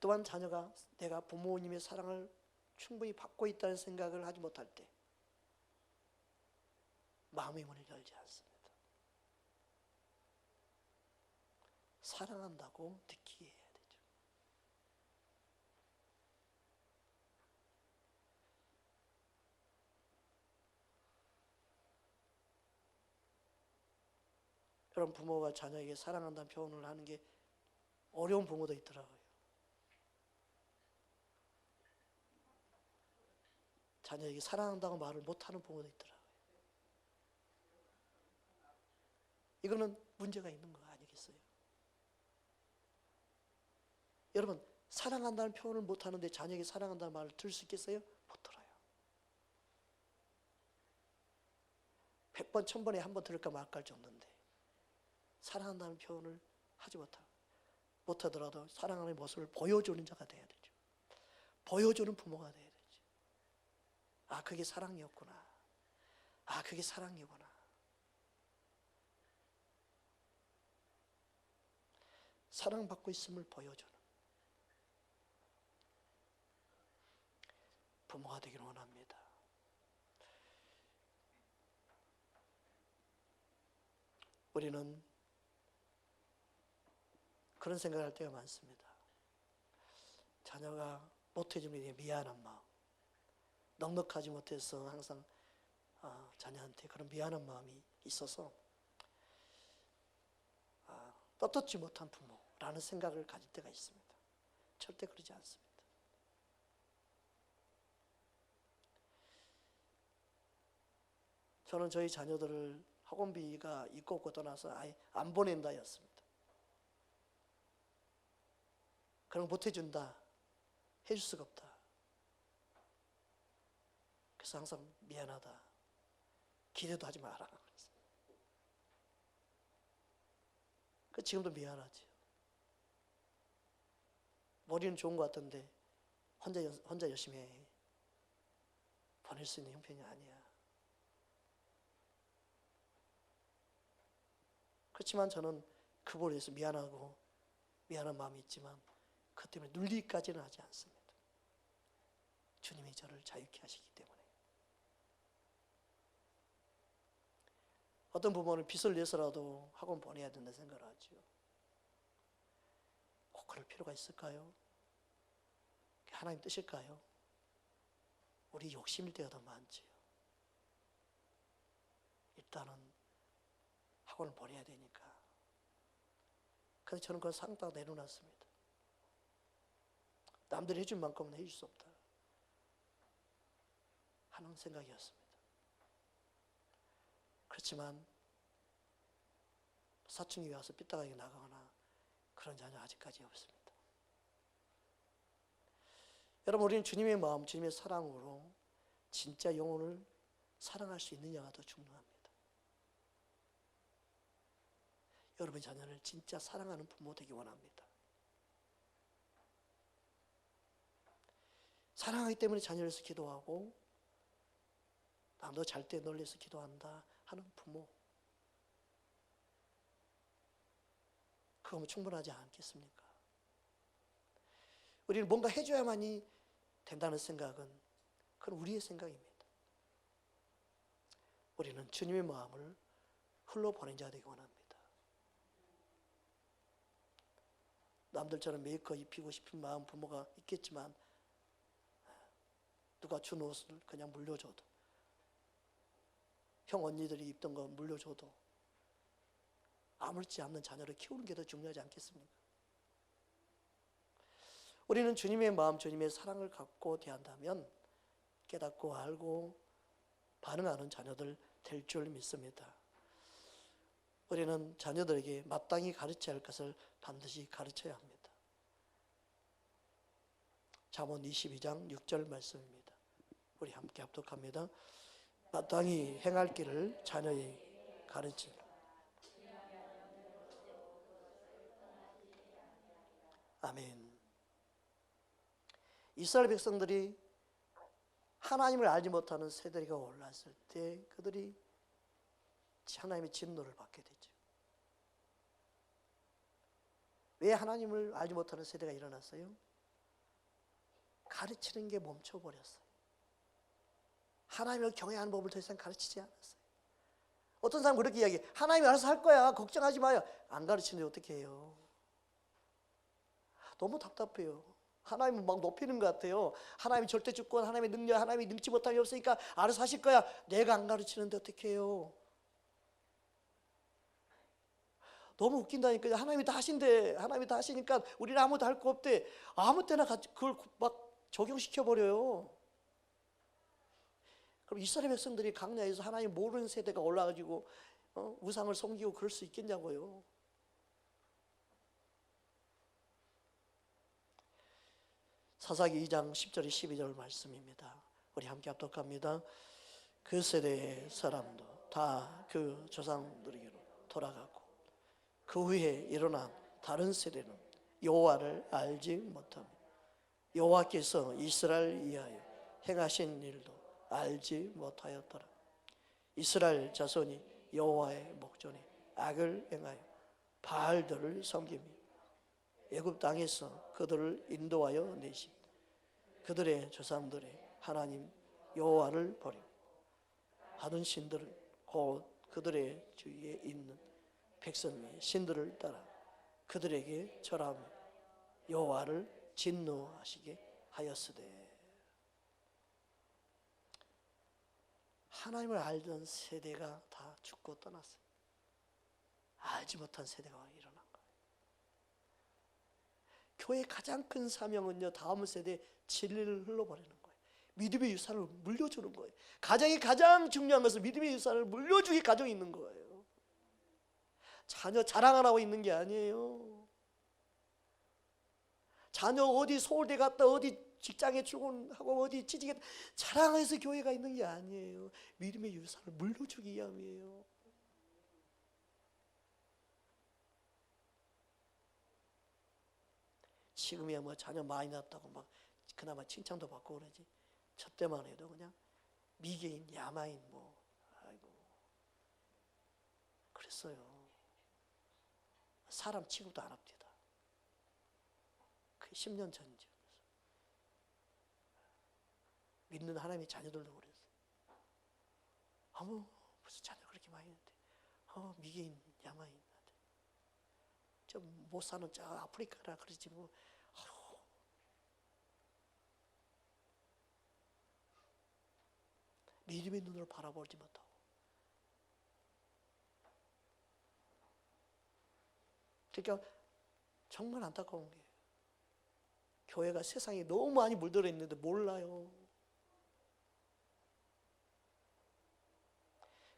또한 자녀가 내가 부모님의 사랑을 충분히 받고 있다는 생각을 하지 못할 때 마음의 문을 열지 않습니다. 사랑한다고 느끼게 해야 되죠. 여러분, 부모가 자녀에게 사랑한다는 표현을 하는 게 어려운 부모도 있더라고요. 자녀에게 사랑한다고 말을 못하는 부모도 있더라고요. 이거는 문제가 있는 거 아니겠어요? 여러분, 사랑한다는 표현을 못하는데 자녀에게 사랑한다는 말을 들을 수 있겠어요? 못 들어요. 100번, 1000번에 한 번 들을까 말까 할 정도인데 사랑한다는 표현을 하지 못하더라도 사랑하는 모습을 보여주는 자가 돼야 되죠. 보여주는 부모가 돼야 되죠. 아, 그게 사랑이었구나. 아, 그게 사랑이구나. 사랑받고 있음을 보여주는 부모가 되기를 원합니다. 우리는 그런 생각을 할 때가 많습니다. 자녀가 못해주는 게 미안한 마음, 넉넉하지 못해서 항상 자녀한테 그런 미안한 마음이 있어서 떳떳지 못한 부모라는 생각을 가질 때가 있습니다. 절대 그러지 않습니다. 저는 저희 자녀들을 학원비가 있고 없고 떠나서 아예 안 보낸다였습니다. 그런 거 못해준다, 해줄 수가 없다. 그래서 항상 미안하다, 기대도 하지 마라. 지금도 미안하지. 머리는 좋은 것 같던데 혼자 열심히 해. 보낼 수 있는 형편이 아니야. 그렇지만 저는 그거에 대해서 미안한 마음이 있지만 그 때문에 눌리기까지는 하지 않습니다. 주님이 저를 자유케 하시기 때문에. 어떤 부모는 빚을 내서라도 학원 보내야 된다는 생각을 하죠. 꼭 그럴 필요가 있을까요? 하나님 뜻일까요? 우리 욕심일 때가 더 많지요. 일단은 학원을 보내야 되니까. 그래서 저는 그걸 상당 내려놨습니다. 남들이 해준 만큼은 해줄 수 없다 하는 생각이었습니다. 그렇지만 사춘기 와서 삐딱하게 나가거나 그런 자녀 아직까지 없습니다. 여러분, 우리는 주님의 마음, 주님의 사랑으로 진짜 영혼을 사랑할 수 있느냐가 더 중요합니다. 여러분의 자녀를 진짜 사랑하는 부모 되기 원합니다. 사랑하기 때문에 자녀를 위해서 기도하고 너 잘 때 널 위해서 기도한다 하는 부모, 그거면 충분하지 않겠습니까? 우리는 뭔가 해줘야만이 된다는 생각은 그건 우리의 생각입니다. 우리는 주님의 마음을 흘러보낸 자가 되기 원합니다. 남들처럼 메이크업 입히고 싶은 마음 부모가 있겠지만 누가 준 옷을 그냥 물려줘도, 형 언니들이 입던 거 물려줘도 아무렇지 않는 자녀를 키우는 게 더 중요하지 않겠습니까? 우리는 주님의 마음, 주님의 사랑을 갖고 대한다면 깨닫고 알고 반응하는 자녀들 될 줄 믿습니다. 우리는 자녀들에게 마땅히 가르쳐야 할 것을 반드시 가르쳐야 합니다. 잠언 22장 6절 말씀입니다. 우리 함께 합독합니다. 마땅히 행할 길을 자녀에게 가르치라. 아멘. 이스라엘 백성들이 하나님을 알지 못하는 세대가 올랐을 때 그들이 하나님의 진노를 받게 되죠. 왜 하나님을 알지 못하는 세대가 일어났어요? 가르치는 게 멈춰버렸어요. 하나님을 경외하는 법을 더 이상 가르치지 않았어요. 어떤 사람은 그렇게 이야기해요. 하나님이 알아서 할 거야, 걱정하지 마요. 안 가르치는데 어떻게 해요? 너무 답답해요. 하나님을 막 높이는 것 같아요. 하나님이 절대 주권, 하나님의 능력, 하나님이 능치 못함이 없으니까 알아서 하실 거야. 내가 안 가르치는데 어떻게 해요? 너무 웃긴다니까요. 하나님이 다 하신대. 하나님이 다 하시니까 우리는 아무도 할 거 없대. 아무 때나 그걸 막 적용시켜버려요. 그럼 이스라엘 백성들이 강야에서 하나님 모르는 세대가 올라가지고 우상을 섬기고 그럴 수 있겠냐고요. 사사기 2장 10절에 12절 말씀입니다. 우리 함께 합독합니다. 그 세대의 사람도 다 그 조상들에게로 돌아가고 그 후에 일어난 다른 세대는 여호와를 알지 못하며 여호와께서 이스라엘을 위하여 행하신 일도 알지 못하였더라. 이스라엘 자손이 여호와의 목전에 악을 행하여 바알들을 섬기며 애굽 땅에서 그들을 인도하여 내신 그들의 조상들의 하나님 여호와를 버리고 하던 신들을 곧 그들의 주위에 있는 백성의 신들을 따라 그들에게 절하며 여호와를 진노하시게 하였으되. 하나님을 알던 세대가 다 죽고 떠났어요. 알지 못한 세대가 일어난 거예요. 교회의 가장 큰 사명은요, 다음 세대에 진리를 흘러버리는 거예요. 믿음의 유산을 물려주는 거예요. 가정이 가장 중요한 것은 믿음의 유산을 물려주기 가정이 있는 거예요. 자녀 자랑하라고 있는 게 아니에요. 자녀 어디 서울대 갔다 어디 직장에 출근하고 어디 취직했다 자랑해서 교회가 있는 게 아니에요. 믿음의 유산을 물려주기 위함이에요. 지금이야 뭐 자녀 많이 낳았다고 막 그나마 칭찬도 받고 그러지. 저 때만 해도 그냥 미개인, 야마인 뭐 아이고 그랬어요. 사람 취급도 안 합니다. 그 10년 전이죠. 믿는 하나님의 자녀들도 그랬어요. 어머 무슨 자녀 그렇게 많이 있는데 미개인, 야마인 좀 못 사는 저 아프리카라 그러지 뭐. 믿음의 눈으로 바라보지 못하고 그러니까 정말 안타까운 게 교회가 세상에 너무 많이 물들어 있는데 몰라요.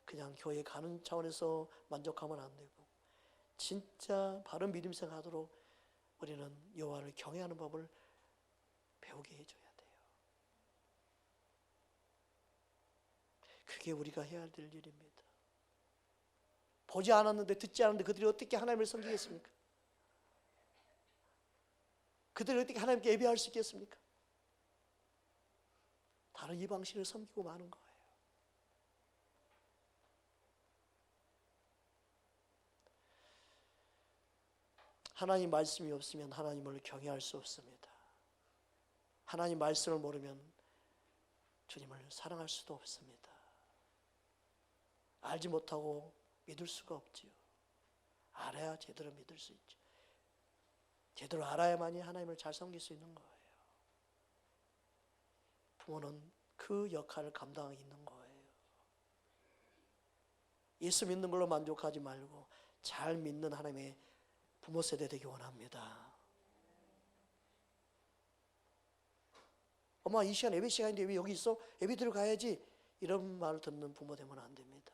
그냥 교회 가는 차원에서 만족하면 안 되고 진짜 바른 믿음 생활하도록 우리는 여호와를 경외하는 법을 배우게 해줘야 돼요. 그게 우리가 해야 될 일입니다. 보지 않았는데 듣지 않았는데 그들이 어떻게 하나님을 섬기겠습니까? 그들이 어떻게 하나님께 예배할 수 있겠습니까? 다른 이방신을 섬기고 마는 거예요. 하나님 말씀이 없으면 하나님을 경외할 수 없습니다. 하나님 말씀을 모르면 주님을 사랑할 수도 없습니다. 알지 못하고 믿을 수가 없지요. 알아야 제대로 믿을 수 있죠. 제대로 알아야만이 하나님을 잘 섬길 수 있는 거예요. 부모는 그 역할을 감당하고 있는 거예요. 예수 믿는 걸로 만족하지 말고 잘 믿는 하나님의 부모 세대 되기 원합니다. 엄마 이 시간 예배 시간인데 왜 여기 있어? 예배 들어가야지. 이런 말을 듣는 부모 되면 안 됩니다.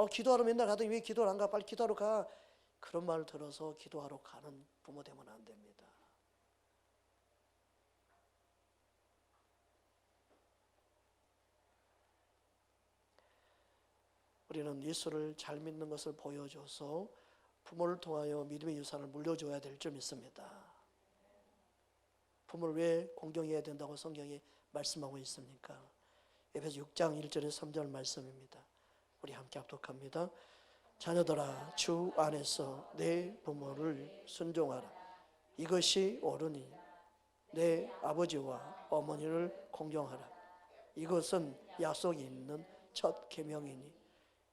기도하러 맨날 가더니 왜 기도를 안 가? 빨리 기도하러 가. 그런 말을 들어서 기도하러 가는 부모 되면 안 됩니다. 우리는 예수를 잘 믿는 것을 보여줘서 부모를 통하여 믿음의 유산을 물려줘야 될 점 있습니다. 부모를 왜 공경해야 된다고 성경에 말씀하고 있습니까? 에베소 6장 1절에서 3절 말씀입니다. 우리 함께 합독합니다. 자녀들아 주 안에서 내 부모를 순종하라. 이것이 옳으니 내 아버지와 어머니를 공경하라. 이것은 약속이 있는 첫 계명이니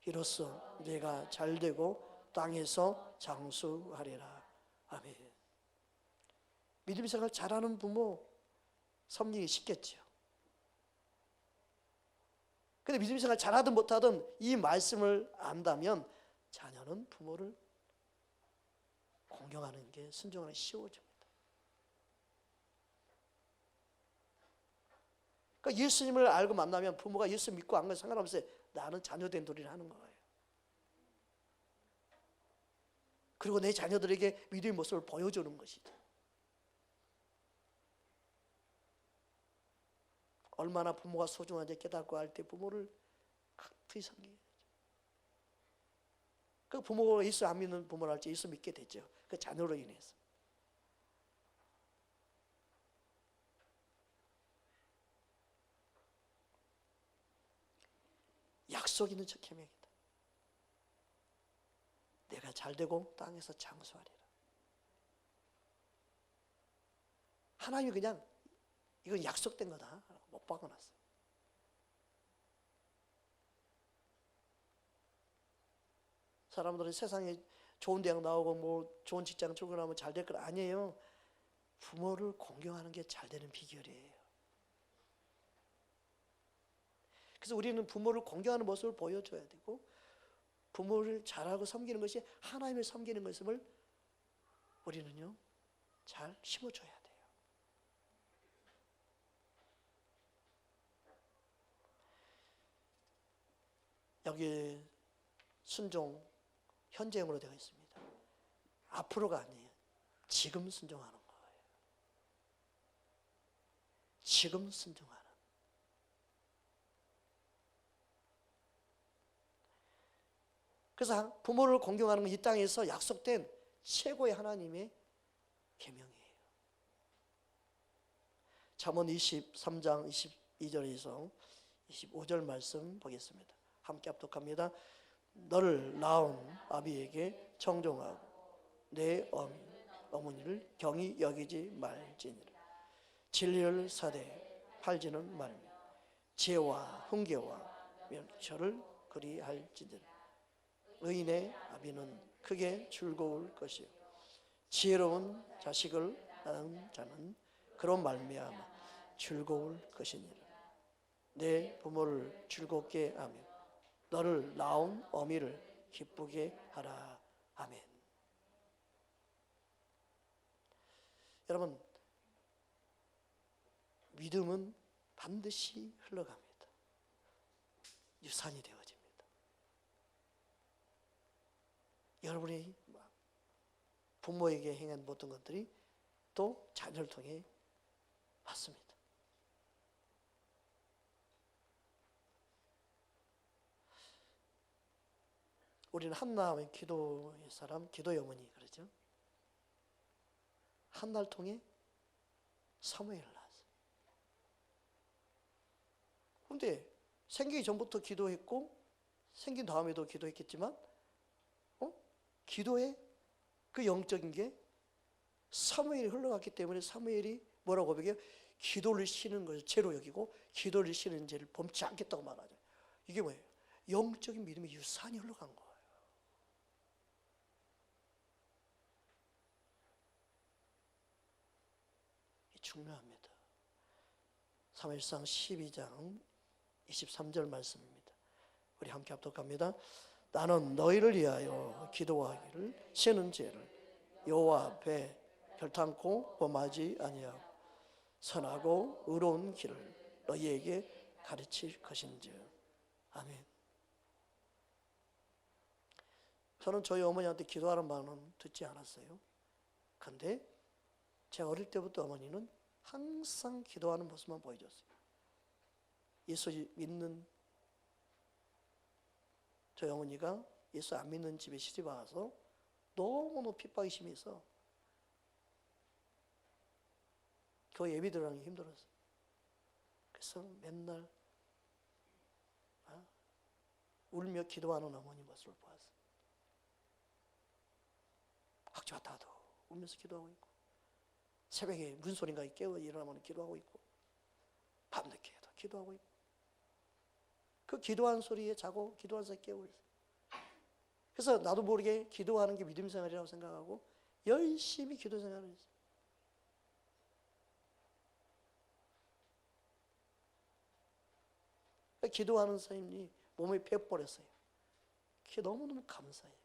이로써 내가 잘되고 땅에서 장수하리라. 아멘. 믿음 생활 잘하는 부모 섬기기 쉽겠죠. 근데 믿음 생활 잘하든 못하든 이 말씀을 안다면 자녀는 부모를 공경하는 게 순종하는 게 쉬워집니다. 그러니까 예수님을 알고 만나면 부모가 예수 믿고 안 가도 상관없어요. 나는 자녀된 도리를 하는 거예요. 그리고 내 자녀들에게 믿음의 모습을 보여주는 것이죠. 얼마나 부모가 소중한지 깨닫고 할 때 부모를 그게 성경이에요. 그 부모가 예수 안 믿는 부모랄지 예수 믿게 되죠. 그 자녀로 인해서. 약속 있는 첫 계명이다. 내가 잘되고 땅에서 장수하리라. 하나님이 그냥 이건 약속된 거다 못 박아놨어요. 사람들은 세상에 좋은 대학 나오고 뭐 좋은 직장 출근하면 잘 될 건 아니에요. 부모를 공경하는 게 잘 되는 비결이에요. 그래서 우리는 부모를 공경하는 모습을 보여줘야 되고, 부모를 잘하고 섬기는 것이 하나님을 섬기는 것임을 우리는요 잘 심어줘야 돼요. 여기 순종 현재형으로 되어 있습니다. 앞으로가 아니에요. 지금 순종하는 거예요. 지금 순종하는. 그래서 부모를 공경하는 건 이 땅에서 약속된 최고의 하나님의 계명이에요. 잠언 23장 22절에서 25절 말씀 보겠습니다. 함께 합독합니다. 너를 낳은 아비에게 청종하고 내 어머니를 경히 여기지 말지니라. 진리를 사대 팔지는 말며 지혜와 훈계와 명철을 그리할지니라. 의인의 아비는 크게 즐거울 것이요 지혜로운 자식을 낳은 자는 그로 말미암아 즐거울 것이니라. 내 부모를 즐겁게 하며 너를 낳은 어미를 기쁘게 하라. 아멘. 여러분, 믿음은 반드시 흘러갑니다. 유산이 되어집니다. 여러분이 부모에게 행한 모든 것들이 또 자녀를 통해 받습니다. 우리는 한나의 기도의 사람, 기도의 어머니 그러죠. 한나를 통해 사무엘을 낳았어요. 그런데 생기기 전부터 기도했고 생긴 다음에도 기도했겠지만 기도의 그 영적인 게 사무엘이 흘러갔기 때문에 사무엘이 뭐라고 고백해요? 기도를 쉬는 것을 죄로 여기고 기도를 쉬는 죄를 범치 않겠다고 말하죠. 이게 뭐예요? 영적인 믿음의 유산이 흘러간 거예요. 중요합니다. 사무엘상 12장 23절 말씀입니다. 우리 함께 합독합니다. 나는 너희를 위하여 기도하기를 쉬는 죄를 여호와 앞에 결탄코 범하지 아니하고 선하고 의로운 길을 너희에게 가르칠 것인즉. 아멘. 저는 저희 어머니한테 기도하는 말은 듣지 않았어요. 그런데 제가 어릴 때부터 어머니는 항상 기도하는 모습만 보여줬어요. 예수 믿는 저희 어머니가 예수 안 믿는 집에 시집 와서 너무너무 핍박이 심해서 그 예배 들어가는 게 힘들었어요. 그래서 맨날 울며 기도하는 어머니 모습을 보았어요. 학교 왔다 가도 울면서 기도하고 있고 새벽에 무슨 소린가 깨워 일어나면 기도하고 있고 밤늦게도 기도하고 있고 그 기도하는 소리에 자고 기도하는 사이에 깨우고 있어요. 그래서 나도 모르게 기도하는 게 믿음 생활이라고 생각하고 열심히 기도 생활을 했어요. 기도하는 사람이 몸에 배버렸어요. 그게 너무너무 감사해요.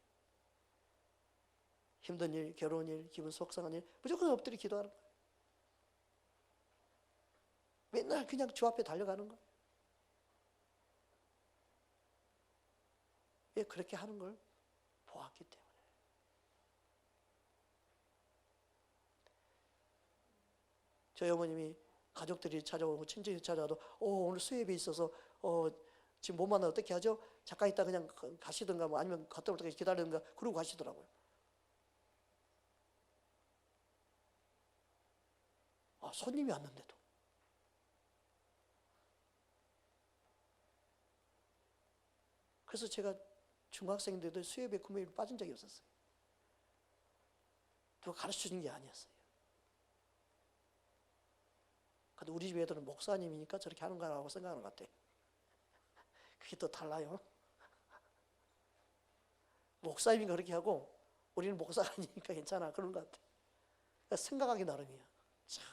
힘든 일, 괴로운 일, 기분 속상한 일 무조건 엎드려 기도하는 거예요. 맨날 그냥 주 앞에 달려가는 거예요. 왜 그렇게 하는 걸 보았기 때문에. 저희 어머님이 가족들이 찾아오고 친척이 찾아와도 오늘 수협이 있어서 지금 못 만나면 어떻게 하죠? 잠깐 있다 그냥 가시든가 뭐 아니면 갔다 올 때까지 기다리든가 그러고 가시더라고요. 손님이 왔는데도. 그래서 제가 중학생 때도 수협에 구매에 빠진 적이 없었어요. 누가 가르쳐 준 게 아니었어요. 근데 우리 집 애들은 목사님이니까 저렇게 하는 거라고 생각하는 것 같아요. 그게 또 달라요. 목사님이 그렇게 하고 우리는 목사가 아니니까 괜찮아 그런 것 같아요. 그러니까 생각하기 나름이야. 참.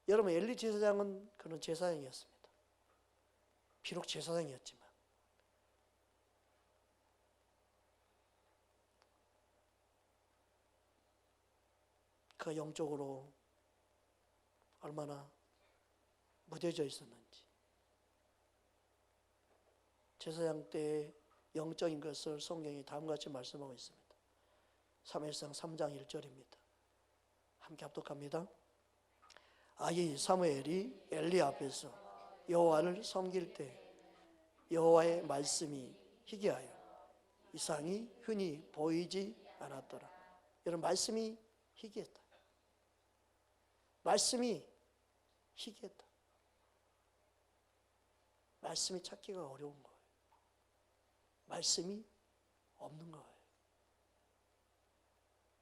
여러분 엘리 제사장은 그런 제사장이었습니다. 비록 제사장이었지만 그가 영적으로 얼마나 무뎌져 있었는지, 제사장 때의 영적인 것을 성경이 다음과 같이 말씀하고 있습니다. 사무엘상 3장 1절입니다. 함께 합독합니다. 아기 사무엘이 엘리 앞에서 여호와를 섬길 때 여호와의 말씀이 희귀하여 이상이 흔히 보이지 않았더라. 여러분 말씀이 희귀했다. 말씀이 희귀했다. 말씀이 찾기가 어려운 거예요. 말씀이 없는 거예요.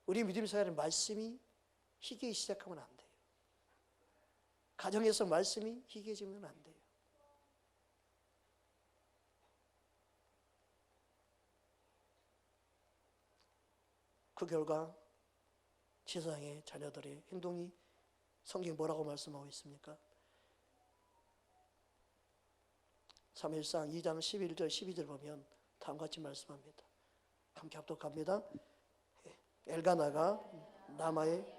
우리 믿음 생활은 말씀이 희귀하기 시작하면 안 돼요. 가정에서 말씀이 희귀해지면 안 돼요. 그 결과 제사장의 자녀들의 행동이 성경이 뭐라고 말씀하고 있습니까? 사무엘상 2장 11절 12절 보면 다음과 같이 말씀합니다. 함께 합독합니다. 엘가나가 라마의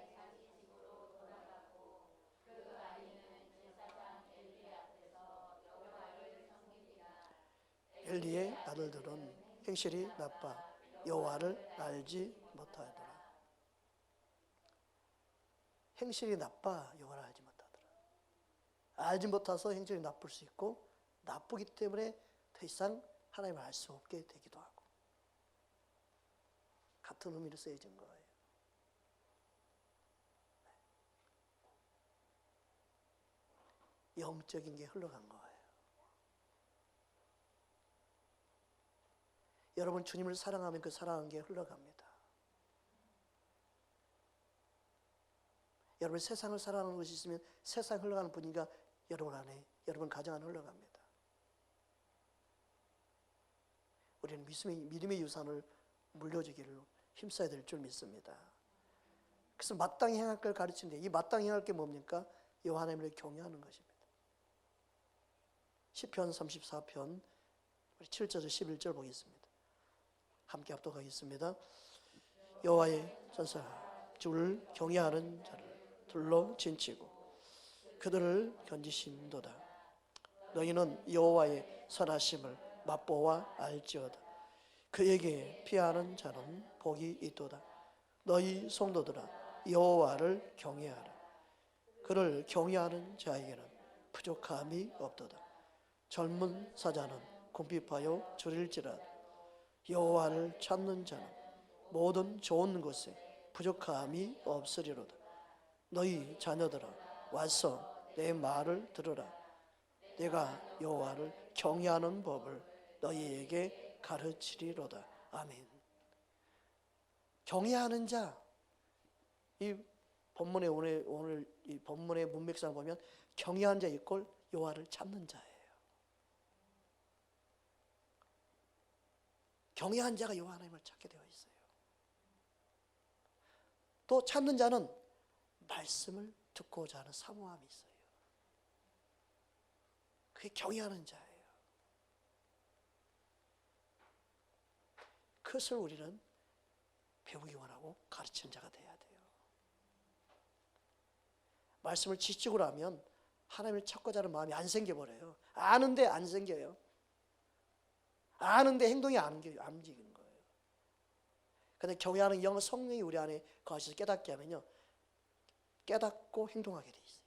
엘리의 아들들은 행실이 나빠 여호와를 알지 못하더라. 행실이 나빠 여호와를 알지 못하더라. 알지 못해서 행실이 나쁠 수 있고 나쁘기 때문에 더 이상 하나님을 알 수 없게 되기도 하고 같은 의미로 쓰여진 거예요. 영적인 게 흘러간 거예요. 여러분 주님을 사랑하면 그 사랑한 게 흘러갑니다. 여러분 세상을 사랑하는 것이 있으면 세상 흘러가는 분위기가 여러분 안에, 여러분 가정 안에 흘러갑니다. 우리는 믿음의 유산을 물려주기를 힘써야 될 줄 믿습니다. 그래서 마땅히 행할 걸 가르치는데 이 마땅히 행할 게 뭡니까? 여호와 하나님을 경외하는 것입니다. 시편 34편 7절 11절 보겠습니다. 함께 합독하겠습니다. 여호와의 전사 주를 경외하는 자를 둘러 진치고 그들을 견지신도다. 너희는 여호와의 선하심을 맛보아 알지어다. 그에게 피하는 자는 복이 있도다. 너희 성도들아 여호와를 경외하라. 그를 경외하는 자에게는 부족함이 없도다. 젊은 사자는 궁핍하여 줄일지라도 여호와를 찾는 자는 모든 좋은 것에 부족함이 없으리로다. 너희 자녀들아 와서 내 말을 들으라. 내가 여호와를 경외하는 법을 너희에게 가르치리로다. 아멘. 경외하는 자, 이 본문의 오늘 이 본문의 문맥상 보면 경외하는 자 이꼴 여호와를 찾는 자예요. 경외한 자가 여호와 하나님을 찾게 되어 있어요. 또 찾는 자는 말씀을 듣고자 하는 사모함이 있어요. 그게 경외하는 자예요. 그것을 우리는 배우기 원하고 가르치는 자가 돼야 돼요. 말씀을 지식으로 하면 하나님을 찾고자 하는 마음이 안 생겨버려요. 아는데 안 생겨요. 아는데 행동이 안 움직이는 거예요. 그런데 경외하는 영 성령이 우리 안에 거하셔서 깨닫게 하면요, 깨닫고 행동하게 돼 있어요.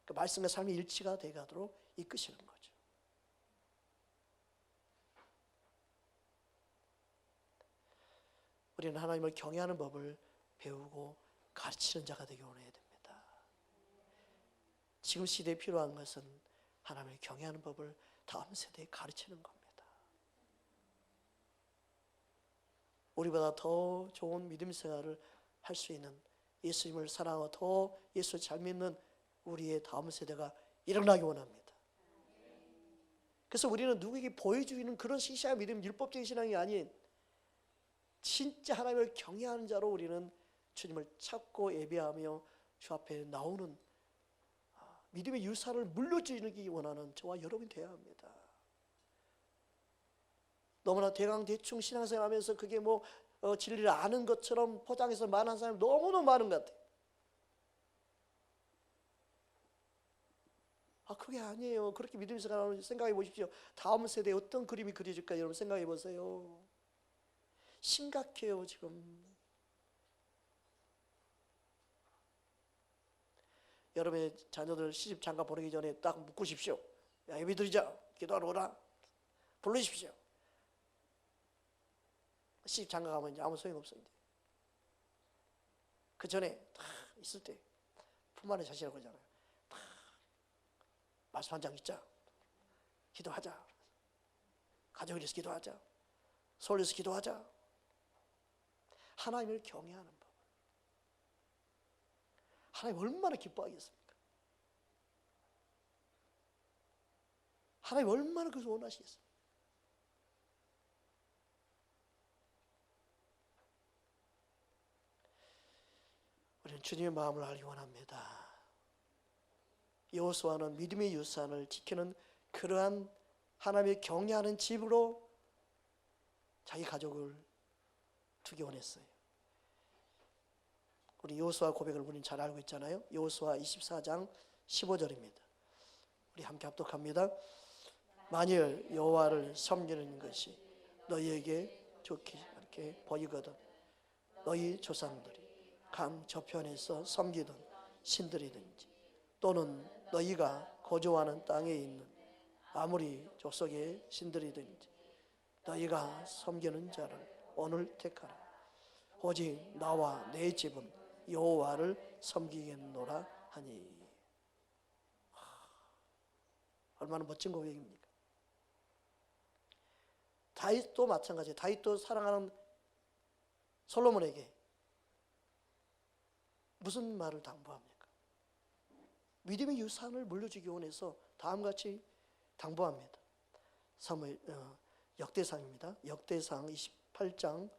그 말씀과 삶의 일치가 되도록 이끄시는 거죠. 우리는 하나님을 경외하는 법을 배우고 가르치는 자가 되기 원해야 됩니다. 지금 시대에 필요한 것은 하나님을 경외하는 법을 다음 세대에 가르치는 겁니다. 우리보다 더 좋은 믿음 생활을 할 수 있는, 예수님을 사랑하고 더 예수를 잘 믿는 우리의 다음 세대가 일어나기 원합니다. 그래서 우리는 누구에게 보여주기는 그런 시시한 믿음, 율법적인 신앙이 아닌 진짜 하나님을 경외하는 자로 우리는 주님을 찾고 예배하며 주 앞에 나오는 믿음의 유산을 물려주기 원하는 저와 여러분이 되어야 합니다. 너무나 대강-대충 신앙생활 하면서 그게 진리를 아는 것처럼 포장해서 말하는 사람이 너무너무 많은 것 같아요. 그게 아니에요. 그렇게 믿음의 생활을 생각해 보십시오. 다음 세대에 어떤 그림이 그려질까 여러분 생각해 보세요. 심각해요 지금. 여러분의 자녀들 시집 장가 보내기 전에 딱 묶으십시오. 야, 예배 드리자. 기도하러 오라. 부르십시오. 시집 장가 가면 이제 아무 소용없어요. 그 전에 다 있을 때 품안의 자식이라고 그러잖아요. 다 말씀 한 장 읽자. 기도하자. 가족을 위해서 기도하자. 서울 위해서 기도하자. 하나님을 경외하는 법. 하나님 얼마나 기뻐하겠습니까? 하나님 얼마나 그것을 원하시겠습니까? 우리는 주님의 마음을 알기 원합니다. 여호수아는 믿음의 유산을 지키는 그러한 하나님의 경외하는 집으로 자기 가족을 두기 원했어요. 우리 여호수아 고백을 우리는 잘 알고 있잖아요. 여호수아 24장 15절입니다. 우리 함께 합독합니다. 만일 여호와를 섬기는 것이 너희에게 좋게 이렇게 보이거든 너희 조상들이 강 저편에서 섬기던 신들이든지 또는 너희가 거주하는 땅에 있는 아무리 족속의 신들이든지 너희가 섬기는 자를 오늘 택하라. 오직 나와 내 집은 여호와를 섬기겠노라 하니. 얼마나 멋진 고백입니까? 다윗도 마찬가지예요. 다윗도 사랑하는 솔로몬에게 무슨 말을 당부합니까? 믿음의 유산을 물려주기 원해서 다음같이 당부합니다. 역대상입니다. 역대상 28장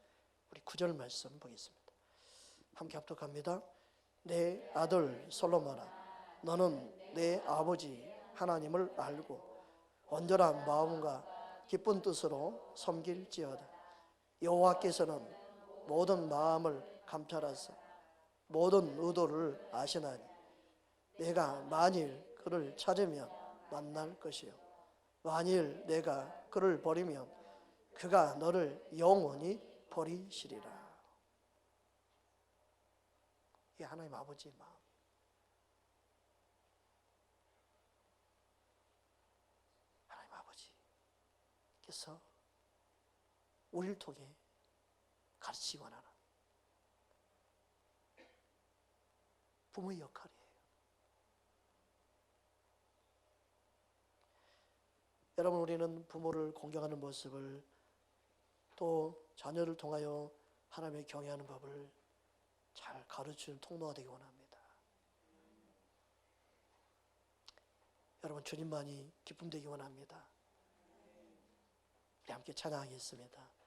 우리 9절 말씀 보겠습니다. 함께 합독합니다. 내 아들 솔로몬아, 너는 내 아버지 하나님을 알고 온전한 마음과 기쁜 뜻으로 섬길지어다. 여호와께서는 모든 마음을 감찰하사 모든 의도를 아시나니 내가 만일 그를 찾으면 만날 것이요 만일 내가 그를 버리면 그가 너를 영원히 버리시리라. 이게 하나님 아버지의 마음. 하나님 아버지께서 우리를 통해 가르치기 원하는 부모의 역할이에요. 여러분, 우리는 부모를 공경하는 모습을 또 자녀를 통하여 하나님을 경외하는 법을 잘 가르치는 통로가 되기 원합니다. 여러분, 주님만이 기쁨 되기 원합니다. 우리 함께 찬양하겠습니다.